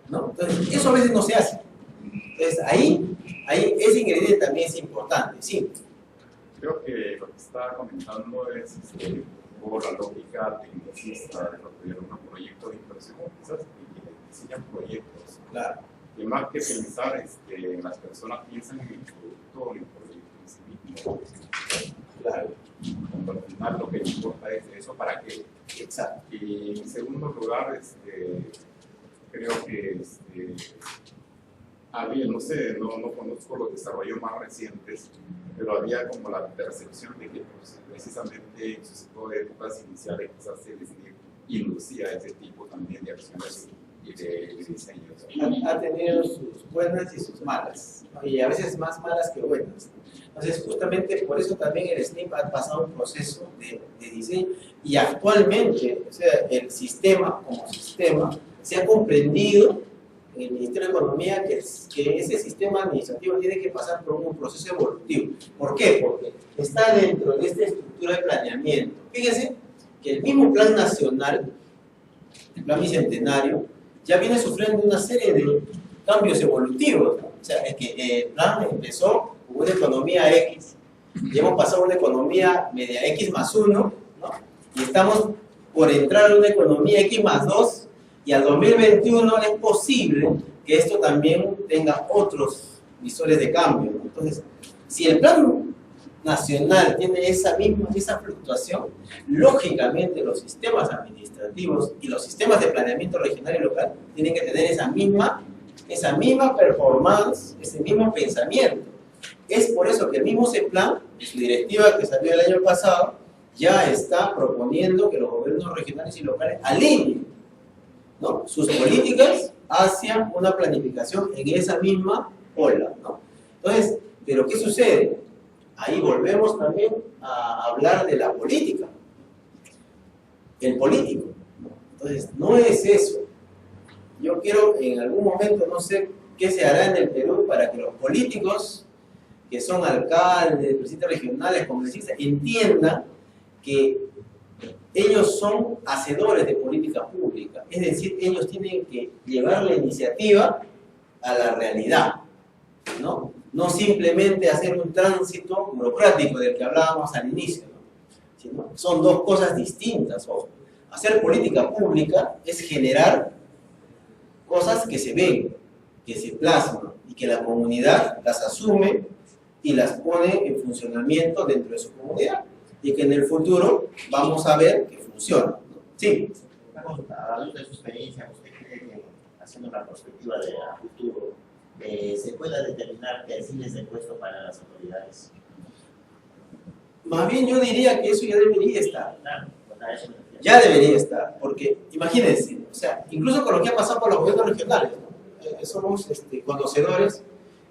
¿no? Entonces, eso a veces no se hace. Entonces, ahí ese ingrediente también es importante, sí. Creo que lo que está comentando es por la lógica tecnicista de lo que era un proyecto de inversión, quizás que diseñan proyectos. Claro. Que más que pensar, las personas piensan en el producto o en el proyecto en sí mismo. Claro. Cuando al final lo que importa es eso para qué. Exacto. Y en segundo lugar, creo que había, no sé, no conozco los desarrollos más recientes, pero había como la percepción de que pues, precisamente en sus épocas iniciales quizás se les inducía a ese tipo también de acciones y de diseños. Ha tenido sus buenas y sus malas, ¿no? Y a veces más malas que buenas. Entonces, justamente por eso también el SNIP ha pasado un proceso de diseño y actualmente, o sea, el sistema como sistema se ha comprendido en el Ministerio de Economía que ese sistema administrativo tiene que pasar por un proceso evolutivo. ¿Por qué? Porque está dentro de esta estructura de planeamiento. Fíjense que el mismo plan nacional, el plan bicentenario, ya viene sufriendo una serie de cambios evolutivos, ¿no? O sea, es que el plan empezó con una economía X, y hemos pasado a una economía media X más 1, ¿no? Y estamos por entrar a una economía X más 2, y al 2021 es posible que esto también tenga otros visores de cambio, ¿no? Entonces, si el plan nacional tiene esa fluctuación, lógicamente los sistemas administrativos y los sistemas de planeamiento regional y local tienen que tener esa misma performance, ese mismo pensamiento. Es por eso que el mismo CEPLAN, en su directiva que salió el año pasado, ya está proponiendo que los gobiernos regionales y locales alineen, ¿no?, sus políticas hacia una planificación en esa misma ola, ¿no? Entonces, ¿pero qué sucede? Ahí volvemos también a hablar de la política. El político, ¿no? Entonces, no es eso. Yo quiero, en algún momento, no sé qué se hará en el Perú para que los políticos, que son alcaldes, presidentes regionales, congresistas, entiendan que ellos son hacedores de política pública. Es decir, ellos tienen que llevar la iniciativa a la realidad, ¿no? No simplemente hacer un tránsito burocrático del que hablábamos al inicio, ¿no? Sino, son dos cosas distintas. Ojo. Hacer política pública es generar cosas que se ven, que se plasman y que la comunidad las asume y las pone en funcionamiento dentro de su comunidad y que en el futuro vamos a ver que funciona, ¿no? Sí. Una consulta, a la luz de su experiencia, ¿usted cree que, haciendo una perspectiva de a futuro, se pueda determinar perfiles de puesto para las autoridades? Más bien yo diría que eso ya debería estar. Claro, pues a eso me refiero. Ya debería estar, porque imagínense, o sea, incluso con lo que ha pasado con los gobiernos regionales, ¿no? Somos conocedores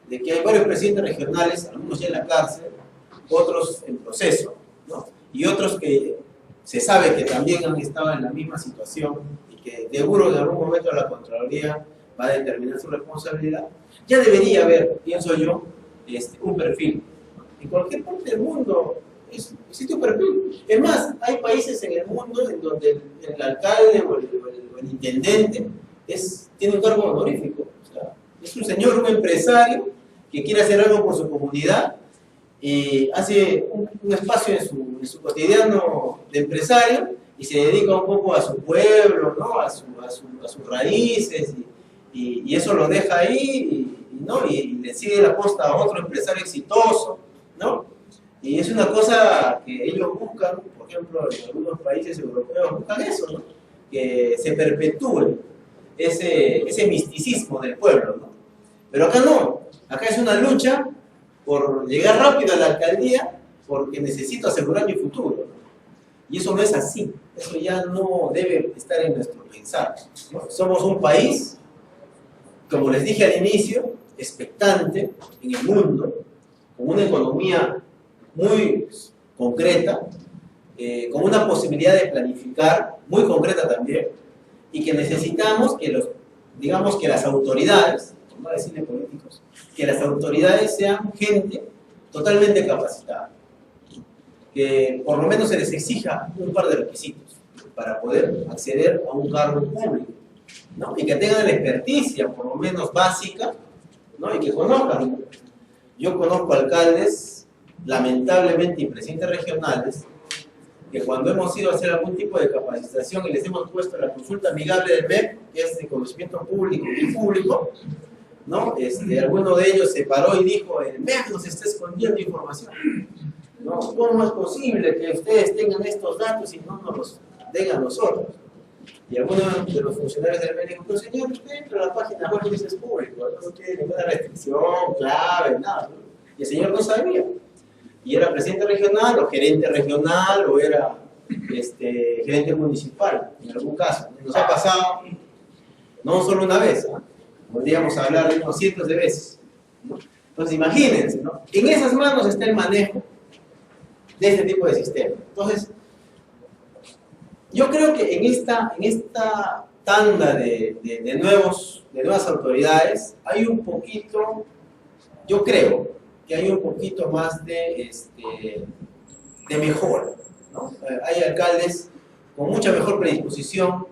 de que hay varios presidentes regionales, algunos ya en la cárcel, otros en proceso, ¿no? Y otros que se sabe que también han estado en la misma situación y que seguro en algún momento la Contraloría va a determinar su responsabilidad. Ya debería haber, pienso yo, un perfil. En cualquier parte del mundo existe un perfil. Es más, hay países en el mundo en donde el alcalde o el intendente tiene un cargo honorífico. O sea, es un señor, un empresario que quiere hacer algo por su comunidad y hace un espacio en su cotidiano de empresario y se dedica un poco a su pueblo, ¿no? a sus raíces y eso lo deja ahí ¿no? y le sigue la posta a otro empresario exitoso, ¿no? Y es una cosa que ellos buscan, por ejemplo, en algunos países europeos buscan eso, ¿no? Que se perpetúe ese misticismo del pueblo, ¿no? Pero acá no, acá es una lucha por llegar rápido a la alcaldía porque necesito asegurar mi futuro, ¿no? Y eso no es así, eso ya no debe estar en nuestro pensar, ¿no? Somos un país, como les dije al inicio, expectante en el mundo, con una economía muy concreta, con una posibilidad de planificar muy concreta también, y que necesitamos que digamos que las autoridades, no voy a decirle políticos, que las autoridades sean gente totalmente capacitada, que por lo menos se les exija un par de requisitos para poder acceder a un cargo público, ¿no? Y que tengan la experticia, por lo menos básica, ¿no? Y que conozcan. Yo conozco alcaldes, lamentablemente, y presidentes regionales, que cuando hemos ido a hacer algún tipo de capacitación y les hemos puesto la consulta amigable del MEP, que es de conocimiento público y público, ¿no? Alguno de ellos se paró y dijo, el MEP nos está escondiendo información, ¿no? ¿Cómo es posible que ustedes tengan estos datos y no nos los den a nosotros? Y algunos de los funcionarios del MEP dijo, señor, usted entra a la página web y dice es público, no tiene ninguna restricción, clave, nada, ¿no? Y el señor no sabía. Y era presidente regional, o gerente regional, o era gerente municipal, en algún caso. Nos ha pasado, no solo una vez, ¿no? Podríamos hablar de unos cientos de veces, ¿no? Entonces imagínense, ¿no? En esas manos está el manejo de este tipo de sistema. Entonces, yo creo que en esta tanda de nuevas autoridades hay un poquito, yo creo, que hay un poquito más de mejora, ¿no? Hay alcaldes con mucha mejor predisposición.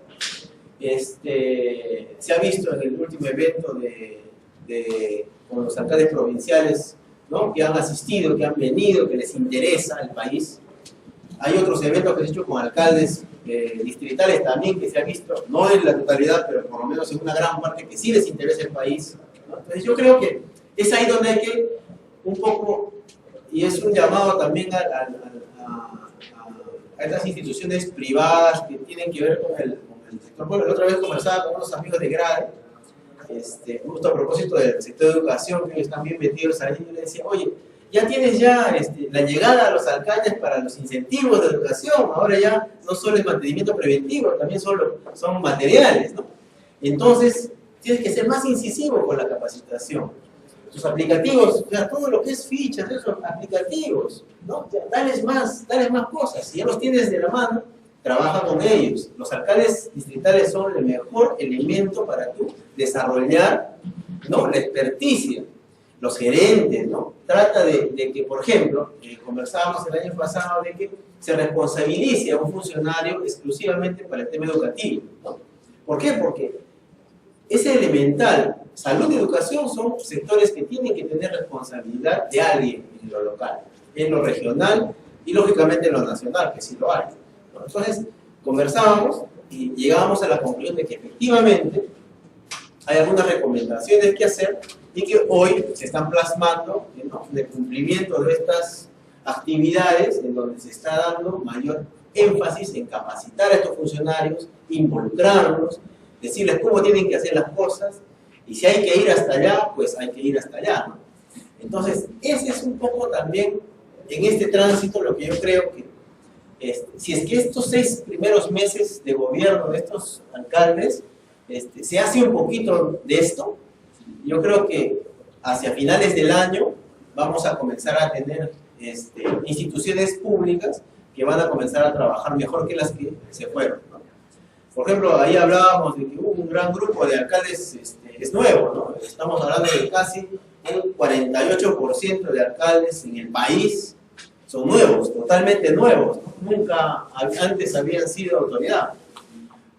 Se ha visto en el último evento con los alcaldes provinciales, ¿no? Que han asistido, que han venido, que les interesa el país. Hay otros eventos que se han hecho con alcaldes distritales también, que se ha visto, no en la totalidad, pero por lo menos en una gran parte, que sí les interesa el país, ¿no? Entonces yo creo que es ahí donde hay que un poco, y es un llamado también a estas instituciones privadas que tienen que ver con el sector. Bueno, la otra vez conversaba con unos amigos de GRADE, justo a propósito del sector de educación, que ellos están bien metidos ahí, y yo les decía, oye, ya tienes la llegada a los alcaldes para los incentivos de educación, ahora ya no solo es mantenimiento preventivo, también son materiales, ¿no? Entonces, tienes que ser más incisivo con la capacitación. Tus aplicativos, o sea, todo lo que es fichas, esos aplicativos, ¿no? Dales más cosas, si ya los tienes de la mano, trabaja con ellos. Los alcaldes distritales son el mejor elemento para tú desarrollar, ¿no? La experticia. Los gerentes, ¿no? Trata de que, por ejemplo, conversábamos el año pasado de que se responsabilice a un funcionario exclusivamente para el tema educativo, ¿no? ¿Por qué? Porque es elemental. Salud y educación son sectores que tienen que tener responsabilidad de alguien en lo local, en lo regional y lógicamente en lo nacional, que sí lo hay, ¿no? Entonces, conversábamos y llegábamos a la conclusión de que efectivamente hay algunas recomendaciones que hacer y que hoy se están plasmando, ¿no?, en el cumplimiento de estas actividades en donde se está dando mayor énfasis en capacitar a estos funcionarios, involucrarlos, decirles cómo tienen que hacer las cosas, y si hay que ir hasta allá, pues hay que ir hasta allá, ¿no? Entonces, ese es un poco también, en este tránsito, lo que yo creo que, si es que estos 6 primeros meses de gobierno de estos alcaldes, se hace un poquito de esto, yo creo que hacia finales del año vamos a comenzar a tener instituciones públicas que van a comenzar a trabajar mejor que las que se fueron, ¿no? Por ejemplo, ahí hablábamos de que hubo un gran grupo de alcaldes, es nuevo, ¿no? Estamos hablando de casi un 48% de alcaldes en el país son nuevos, totalmente nuevos, ¿no? Nunca antes habían sido autoridad,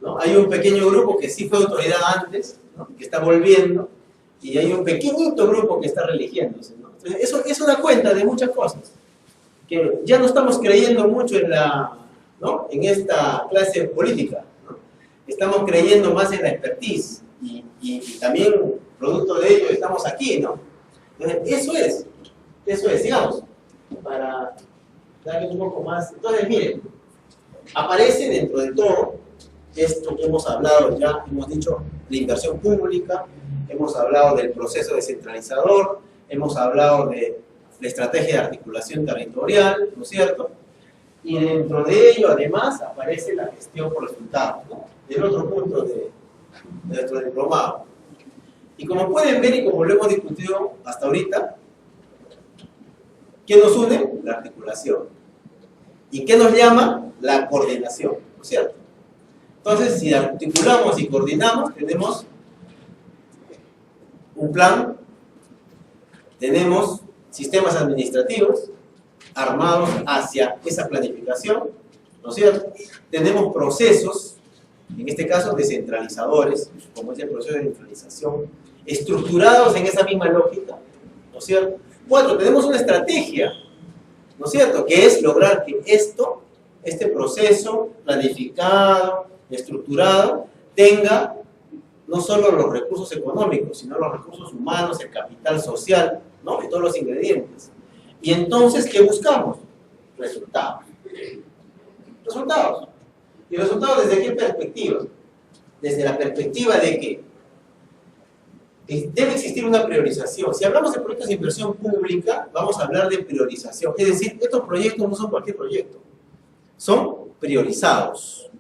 ¿no? Hay un pequeño grupo que sí fue autoridad antes, ¿no?, que está volviendo, y hay un pequeñito grupo que está reeligiéndose, ¿no? Entonces, eso es una cuenta de muchas cosas, que ya no estamos creyendo mucho ¿no?, en esta clase política, ¿no? Estamos creyendo más en la expertise, y también producto de ello estamos aquí, ¿no? Entonces, eso es, digamos, para darle un poco más. Entonces, miren, aparece dentro de todo esto que hemos hablado ya, hemos dicho la inversión pública, hemos hablado del proceso descentralizador, hemos hablado de la estrategia de articulación territorial, ¿no es cierto? Y dentro de ello, además, aparece la gestión por resultados, ¿no?, del otro punto de nuestro diplomado. Y como pueden ver y como lo hemos discutido hasta ahorita, ¿qué nos une? La articulación. ¿Y qué nos llama? La coordinación, ¿no es cierto? Entonces, si articulamos y coordinamos, tenemos un plan, tenemos sistemas administrativos armados hacia esa planificación, ¿no es cierto? Tenemos procesos, en este caso descentralizadores, como es el proceso de descentralización, estructurados en esa misma lógica, ¿no es cierto? 4, tenemos una estrategia, ¿no es cierto?, que es lograr que este proceso planificado, estructurado, tenga no solo los recursos económicos, sino los recursos humanos, el capital social, ¿no?, y todos los ingredientes. Y entonces, ¿qué buscamos? Resultados. Resultados. ¿Y resultados desde qué perspectiva? Desde la perspectiva de que debe existir una priorización. Si hablamos de proyectos de inversión pública, vamos a hablar de priorización. Es decir, estos proyectos no son cualquier proyecto, son priorizados.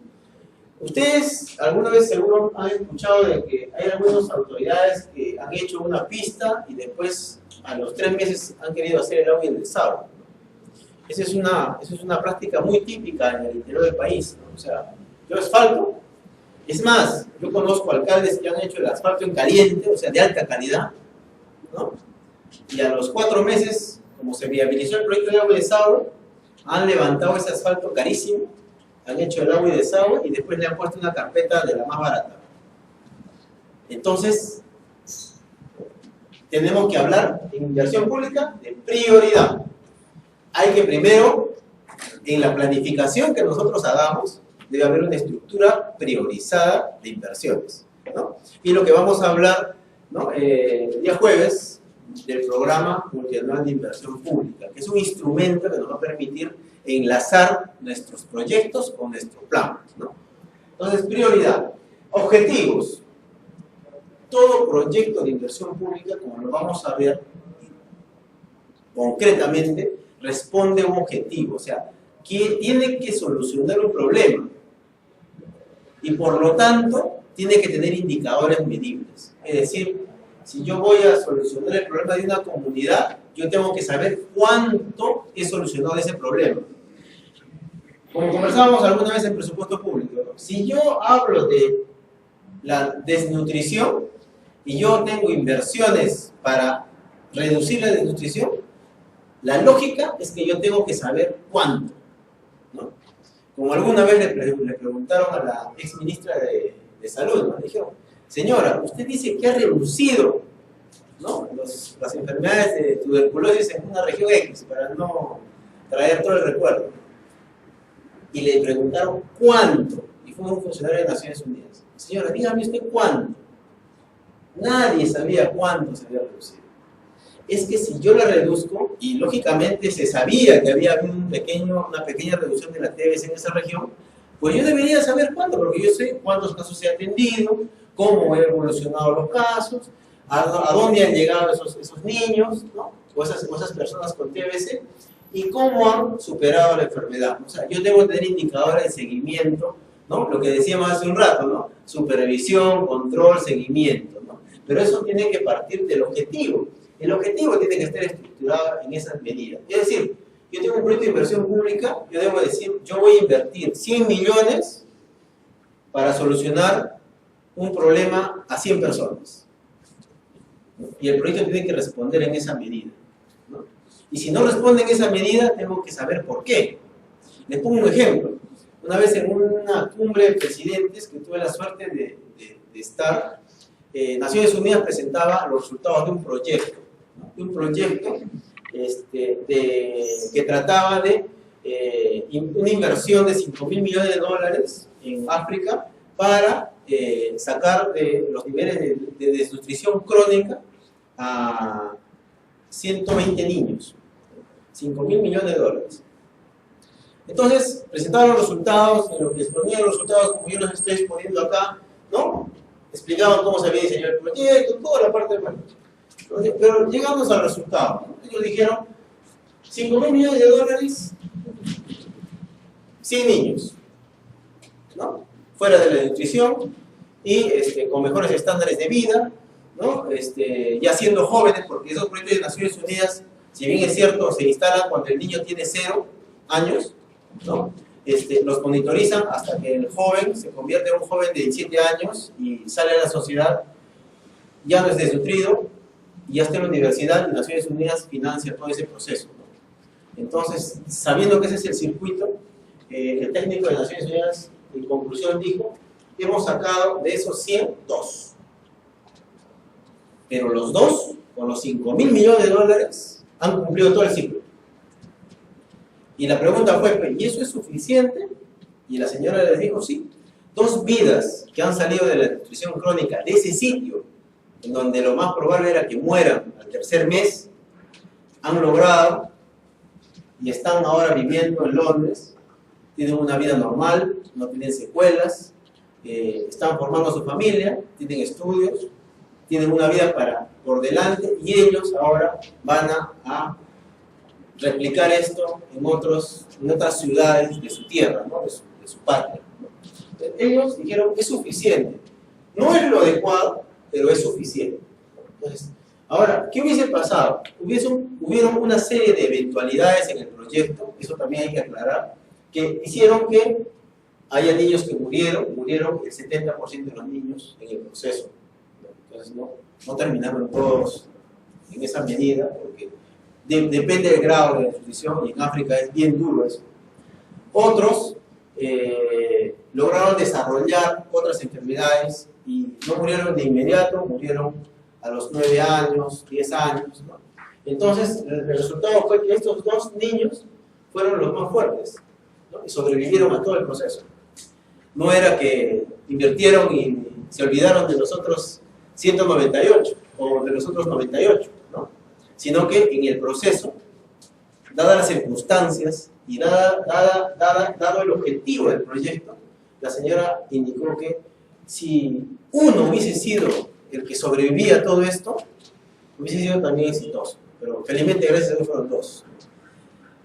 Ustedes alguna vez seguro han escuchado de que hay algunas autoridades que han hecho una pista y después a los 3 meses han querido hacer el agua y el desagüe. Esa es una práctica muy típica en el interior del país, ¿no? O sea, yo asfalto. Es más, yo conozco alcaldes que han hecho el asfalto en caliente, o sea, de alta calidad, ¿no? Y a los 4 meses, como se viabilizó el proyecto de agua y desagüe, han levantado ese asfalto carísimo, han hecho el agua y desagüe y después le han puesto una carpeta de la más barata. Entonces, tenemos que hablar en inversión pública de prioridad. Hay que primero, en la planificación que nosotros hagamos, debe haber una estructura priorizada de inversiones, ¿no? Y lo que vamos a hablar, ¿no?, el día jueves, del programa multianual de inversión pública, que es un instrumento que nos va a permitir enlazar nuestros proyectos con nuestro plan, ¿no? Entonces, prioridad. Objetivos. Todo proyecto de inversión pública, como lo vamos a ver concretamente, responde a un objetivo, o sea, que tiene que solucionar un problema y por lo tanto tiene que tener indicadores medibles. Es decir, si yo voy a solucionar el problema de una comunidad, yo tengo que saber cuánto he solucionado ese problema. Como conversábamos alguna vez en presupuesto público, ¿no? Si yo hablo de la desnutrición y yo tengo inversiones para reducir la desnutrición, la lógica es que yo tengo que saber cuánto, ¿no? Como alguna vez le preguntaron a la ex ministra de Salud, ¿no? Le dijeron, señora, usted dice que ha reducido, ¿no?, las enfermedades de tuberculosis en una región X, para no traer todo el recuerdo. y le preguntaron cuánto, y fue un funcionario de Naciones Unidas. Señora, dígame usted cuánto. Nadie sabía cuánto se había reducido. Es que si yo la reduzco, y lógicamente se sabía que había una pequeña reducción de la TBC en esa región, pues yo debería saber cuánto, porque yo sé cuántos casos se han atendido, cómo han evolucionado los casos, a dónde han llegado esos niños, ¿no? o esas personas con TBC, y cómo han superado la enfermedad. O sea, yo debo tener indicadores de seguimiento, ¿no? Lo que decíamos hace un rato, ¿no? Supervisión, control, seguimiento, ¿no? Pero eso tiene que partir del objetivo. El objetivo tiene que estar estructurado en esas medidas. Es decir, yo tengo un proyecto de inversión pública, yo debo decir, yo voy a invertir 100 millones para solucionar un problema a 100 personas. Y el proyecto tiene que responder en esa medida, ¿no? Y si no responde en esa medida, tengo que saber por qué. Les pongo un ejemplo. Una vez en una cumbre de presidentes que tuve la suerte de estar, Naciones Unidas presentaba los resultados de un proyecto, ¿no? De un proyecto que trataba de una inversión de 5.000 millones de dólares en África para sacar de los niveles de desnutrición crónica a 120 niños. 5.000 millones de dólares. Entonces, presentaban los resultados, en lo que exponían los resultados, como yo los estoy exponiendo acá, ¿no? Explicaban cómo se había diseñado el proyecto, toda la parte del proyecto. Pero llegamos al resultado, ¿no? Ellos dijeron, 5.000 millones de dólares, 100 niños, ¿no? Fuera de la nutrición y con mejores estándares de vida, ¿no? Ya siendo jóvenes, porque esos proyectos de Naciones Unidas, si bien es cierto, se instalan cuando el niño tiene 0 años, ¿no? Los monitorizan hasta que el joven se convierte en un joven de 17 años y sale a la sociedad, ya no es desnutrido, y ya está en la universidad y Naciones Unidas financia todo ese proceso, ¿no? Entonces, sabiendo que ese es el circuito, el técnico de Naciones Unidas, en conclusión, dijo, hemos sacado de esos 100, 2. Pero los 2, con los 5.000 millones de dólares, han cumplido todo el ciclo. Y la pregunta fue, ¿y eso es suficiente? Y la señora les dijo, sí. 2 vidas que han salido de la nutrición crónica de ese sitio, en donde lo más probable era que mueran al 3er mes, han logrado y están ahora viviendo en Londres, tienen una vida normal, no tienen secuelas, están formando su familia, tienen estudios, tienen una vida por delante y ellos ahora van a replicar esto en otras ciudades de su tierra, ¿no? de su patria, ¿no? Ellos dijeron que es suficiente. No es lo adecuado, pero es suficiente. Entonces, ahora, ¿qué hubiese pasado? Hubieron una serie de eventualidades en el proyecto, eso también hay que aclarar, que hicieron que haya niños que murieron el 70% de los niños en el proceso. Entonces, no terminaron todos en esa medida, porque depende del grado de nutrición, y en África es bien duro eso. Otros lograron desarrollar otras enfermedades y no murieron de inmediato, murieron a los 9 años, 10 años, ¿no? Entonces, el resultado fue que estos 2 niños fueron los más fuertes, ¿no? Y sobrevivieron a todo el proceso. No era que invirtieron y se olvidaron de los otros 198 o de los otros 98, ¿no? Sino que en el proceso, dadas las circunstancias y dado el objetivo del proyecto, la señora indicó que si uno hubiese sido el que sobrevivía a todo esto, hubiese sido también exitoso. Pero felizmente, gracias a Dios, fueron 2.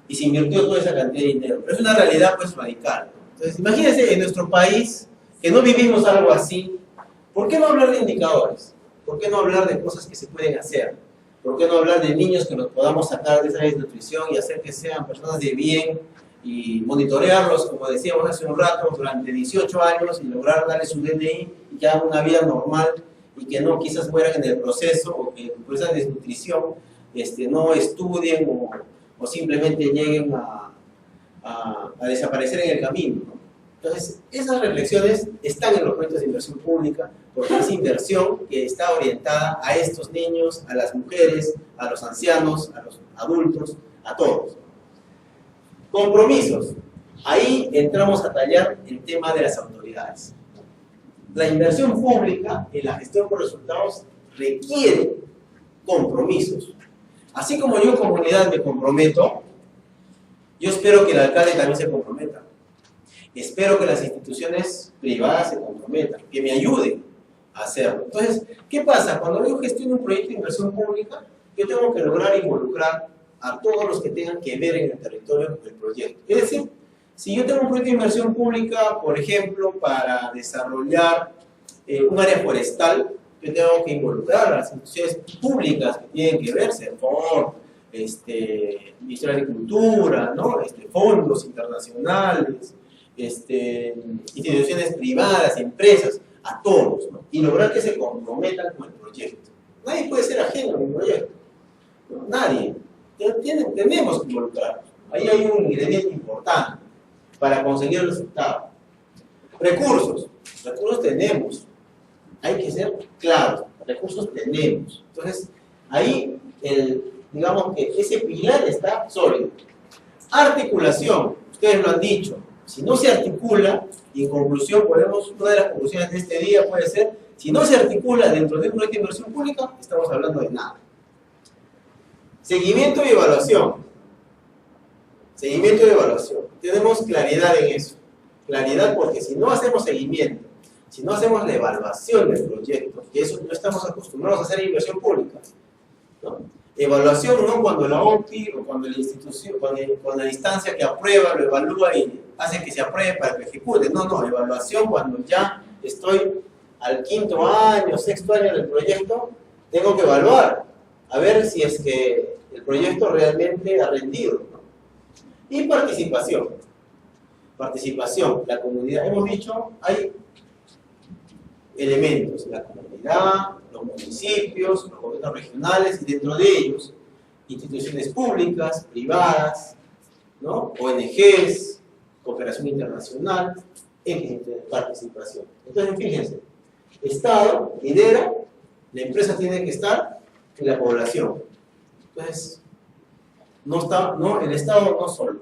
Y se invirtió toda esa cantidad de dinero. Pero es una realidad pues radical, ¿no? Entonces, imagínense en nuestro país que no vivimos algo así. ¿Por qué no hablar de indicadores? ¿Por qué no hablar de cosas que se pueden hacer? ¿Por qué no hablar de niños que los podamos sacar de esa desnutrición y hacer que sean personas de bien y monitorearlos, como decíamos hace un rato, durante 18 años y lograr darles su DNI y que hagan una vida normal y que no quizás mueran en el proceso o que por esa desnutrición no estudien o simplemente lleguen a desaparecer en el camino, ¿no? Entonces, esas reflexiones están en los proyectos de inversión pública, porque es inversión que está orientada a estos niños, a las mujeres, a los ancianos, a los adultos, a todos. Compromisos. Ahí entramos a tallar el tema de las autoridades. La inversión pública en la gestión por resultados requiere compromisos. Así como yo, comunidad, me comprometo, yo espero que el alcalde también se comprometa. Espero que las instituciones privadas se comprometan, que me ayuden a hacerlo. Entonces, ¿qué pasa? Cuando yo gestiono un proyecto de inversión pública, yo tengo que lograr involucrar a todos los que tengan que ver en el territorio del proyecto. Es decir, si yo tengo un proyecto de inversión pública, por ejemplo, para desarrollar un área forestal, yo tengo que involucrar a las instituciones públicas que tienen que ver, CERFOR, Ministerio de Agricultura, ¿no? Fondos internacionales, instituciones privadas, empresas, a todos, ¿no? Y lograr que se comprometan con el proyecto. Nadie puede ser ajeno a un proyecto, ¿no? Nadie. Tenemos que involucrar. Ahí hay un ingrediente importante para conseguir el resultado. Recursos tenemos. Hay que ser claros. Recursos tenemos. Entonces, ahí, digamos que ese pilar está sólido. Articulación. Ustedes lo han dicho. Si no se articula, y en conclusión, una de las conclusiones de este día puede ser, si no se articula dentro de un proyecto de inversión pública, estamos hablando de nada. Seguimiento y evaluación. Seguimiento y evaluación. Tenemos claridad en eso. Claridad porque si no hacemos seguimiento, si no hacemos la evaluación del proyecto, que eso no estamos acostumbrados a hacer en inversión pública, ¿no? Evaluación no cuando la OPI o cuando la institución, cuando la instancia que aprueba lo evalúa y hace que se apruebe para que ejecute. No, evaluación cuando ya estoy al 5º año, 6º año del proyecto, tengo que evaluar, a ver si es que el proyecto realmente ha rendido, ¿no? Y participación. Participación, la comunidad. Hemos dicho, hay elementos, la comunidad, los municipios, los gobiernos regionales y dentro de ellos instituciones públicas, privadas, ¿no? ONGs, cooperación internacional, participación. Entonces, fíjense, Estado lidera, la empresa tiene que estar en la población. Entonces, el Estado no solo.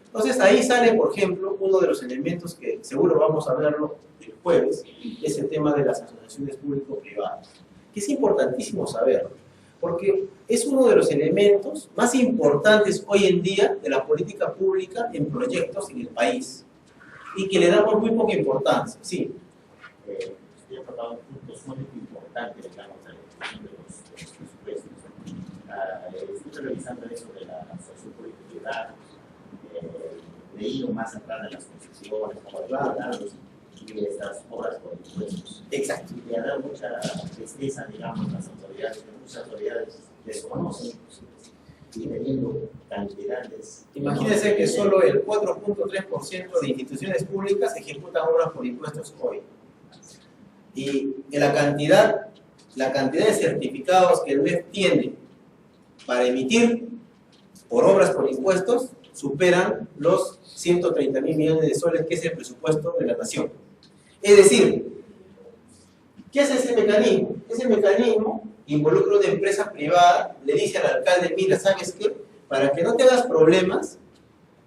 Entonces, ahí sale, por ejemplo, uno de los elementos que seguro vamos a verlo el jueves, es el tema de las asociaciones público-privadas, que es importantísimo saberlo, porque es uno de los elementos más importantes hoy en día de la política pública en proyectos en el país, y que le damos muy poca importancia. Sí. Estoy tratando puntos muy importantes, digamos, de los presupuestos. Estoy revisando eso de la asociación público-privada, leído más atrás de las concesiones, como y estas obras por impuestos. Exacto. Y le ha dado mucha tristeza, digamos, las autoridades, que muchas autoridades desconocen, y teniendo cantidades. Imagínense que solo el 4.3% de instituciones públicas ejecutan obras por impuestos hoy. Y la cantidad de certificados que el MEF tiene para emitir por obras por impuestos superan los 130.000 millones de soles, que es el presupuesto de la nación. Es decir, ¿qué hace ese mecanismo? Ese mecanismo involucra a una empresa privada, le dice al alcalde, mira, ¿sabes qué? Para que no te hagas problemas,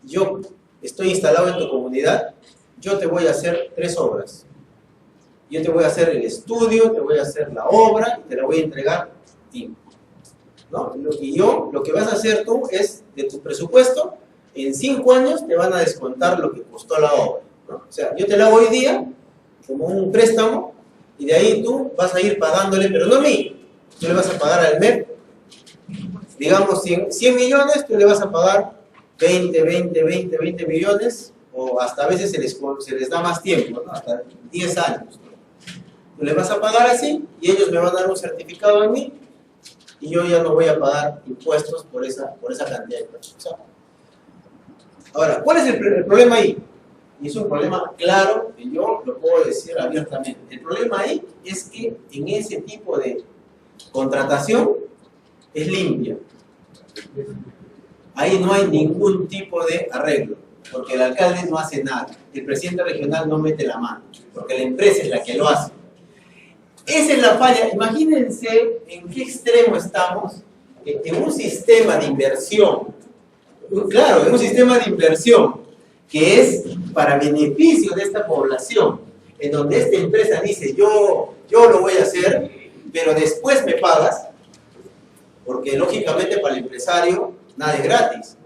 yo estoy instalado en tu comunidad, yo te voy a hacer 3 obras. Yo te voy a hacer el estudio, te voy a hacer la obra y te la voy a entregar a ti, ¿no? Y lo que vas a hacer tú es, de tu presupuesto, en 5 años te van a descontar lo que costó la obra, ¿no? O sea, yo te la hago hoy día como un préstamo y de ahí tú vas a ir pagándole, pero no a mí, tú le vas a pagar al MEF, digamos 100 millones, tú le vas a pagar 20 millones, o hasta a veces se les da más tiempo, ¿no? Hasta 10 años, ¿no? Tú le vas a pagar así y ellos me van a dar un certificado a mí y yo ya no voy a pagar impuestos por esa cantidad de pesos. O sea, ahora, ¿cuál es el problema ahí? Y es un problema claro, que yo lo puedo decir abiertamente. El problema ahí es que en ese tipo de contratación es limpia. Ahí no hay ningún tipo de arreglo, porque el alcalde no hace nada, el presidente regional no mete la mano, porque la empresa es la que lo hace. Esa es la falla. Imagínense en qué extremo estamos en un sistema de inversión. Claro, en un sistema de inversión que es para beneficio de esta población, en donde esta empresa dice, yo lo voy a hacer, pero después me pagas, porque lógicamente para el empresario nada es gratis.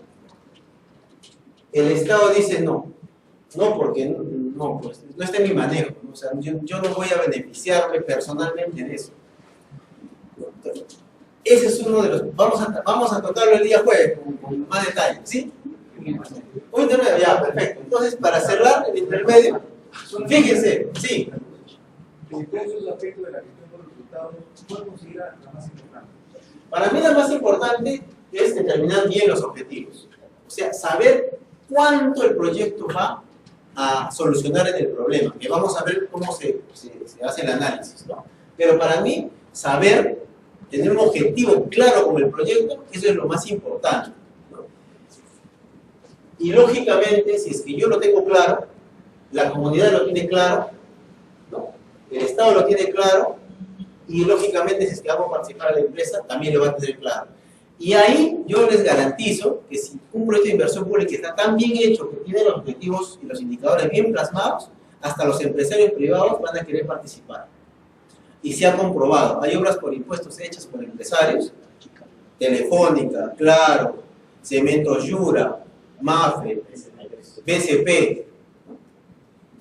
El Estado dice no, porque no, pues, no está en mi manejo, o sea, yo no voy a beneficiarme personalmente de eso. Ese es uno de los... Vamos a tocarlo el día jueves con más detalle, ¿sí? Un intermedio, ya, perfecto. Entonces, para cerrar el intermedio, fíjense, sí. De todos esos aspectos de la gestión de los resultados, ¿cuál considera la más importante? Para mí la más importante es determinar bien los objetivos. O sea, saber cuánto el proyecto va a solucionar el problema. Que vamos a ver cómo se hace el análisis, ¿no? Pero para mí, saber, tener un objetivo claro con el proyecto, eso es lo más importante, ¿no? Y lógicamente, si es que yo lo tengo claro, la comunidad lo tiene claro, ¿no? El Estado lo tiene claro, y lógicamente si es que vamos a participar a la empresa, también lo va a tener claro. Y ahí yo les garantizo que si un proyecto de inversión pública está tan bien hecho, que tiene los objetivos y los indicadores bien plasmados, hasta los empresarios privados van a querer participar. Y se ha comprobado, hay obras por impuestos hechas por empresarios, Telefónica, Claro, Cementos Yura, MAFE, BCP,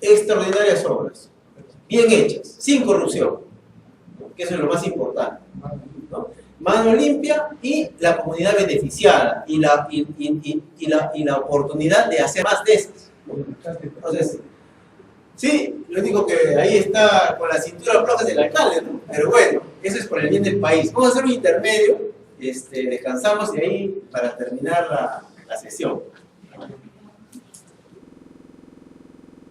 extraordinarias obras, bien hechas, sin corrupción, que eso es lo más importante, ¿no? Mano limpia y la comunidad beneficiada y la oportunidad de hacer más de esas. Entonces, sí, lo único que ahí está con la cintura floja del alcalde, ¿no? Pero bueno, eso es por el bien del país. Vamos a hacer un intermedio, descansamos y ahí para terminar la sesión.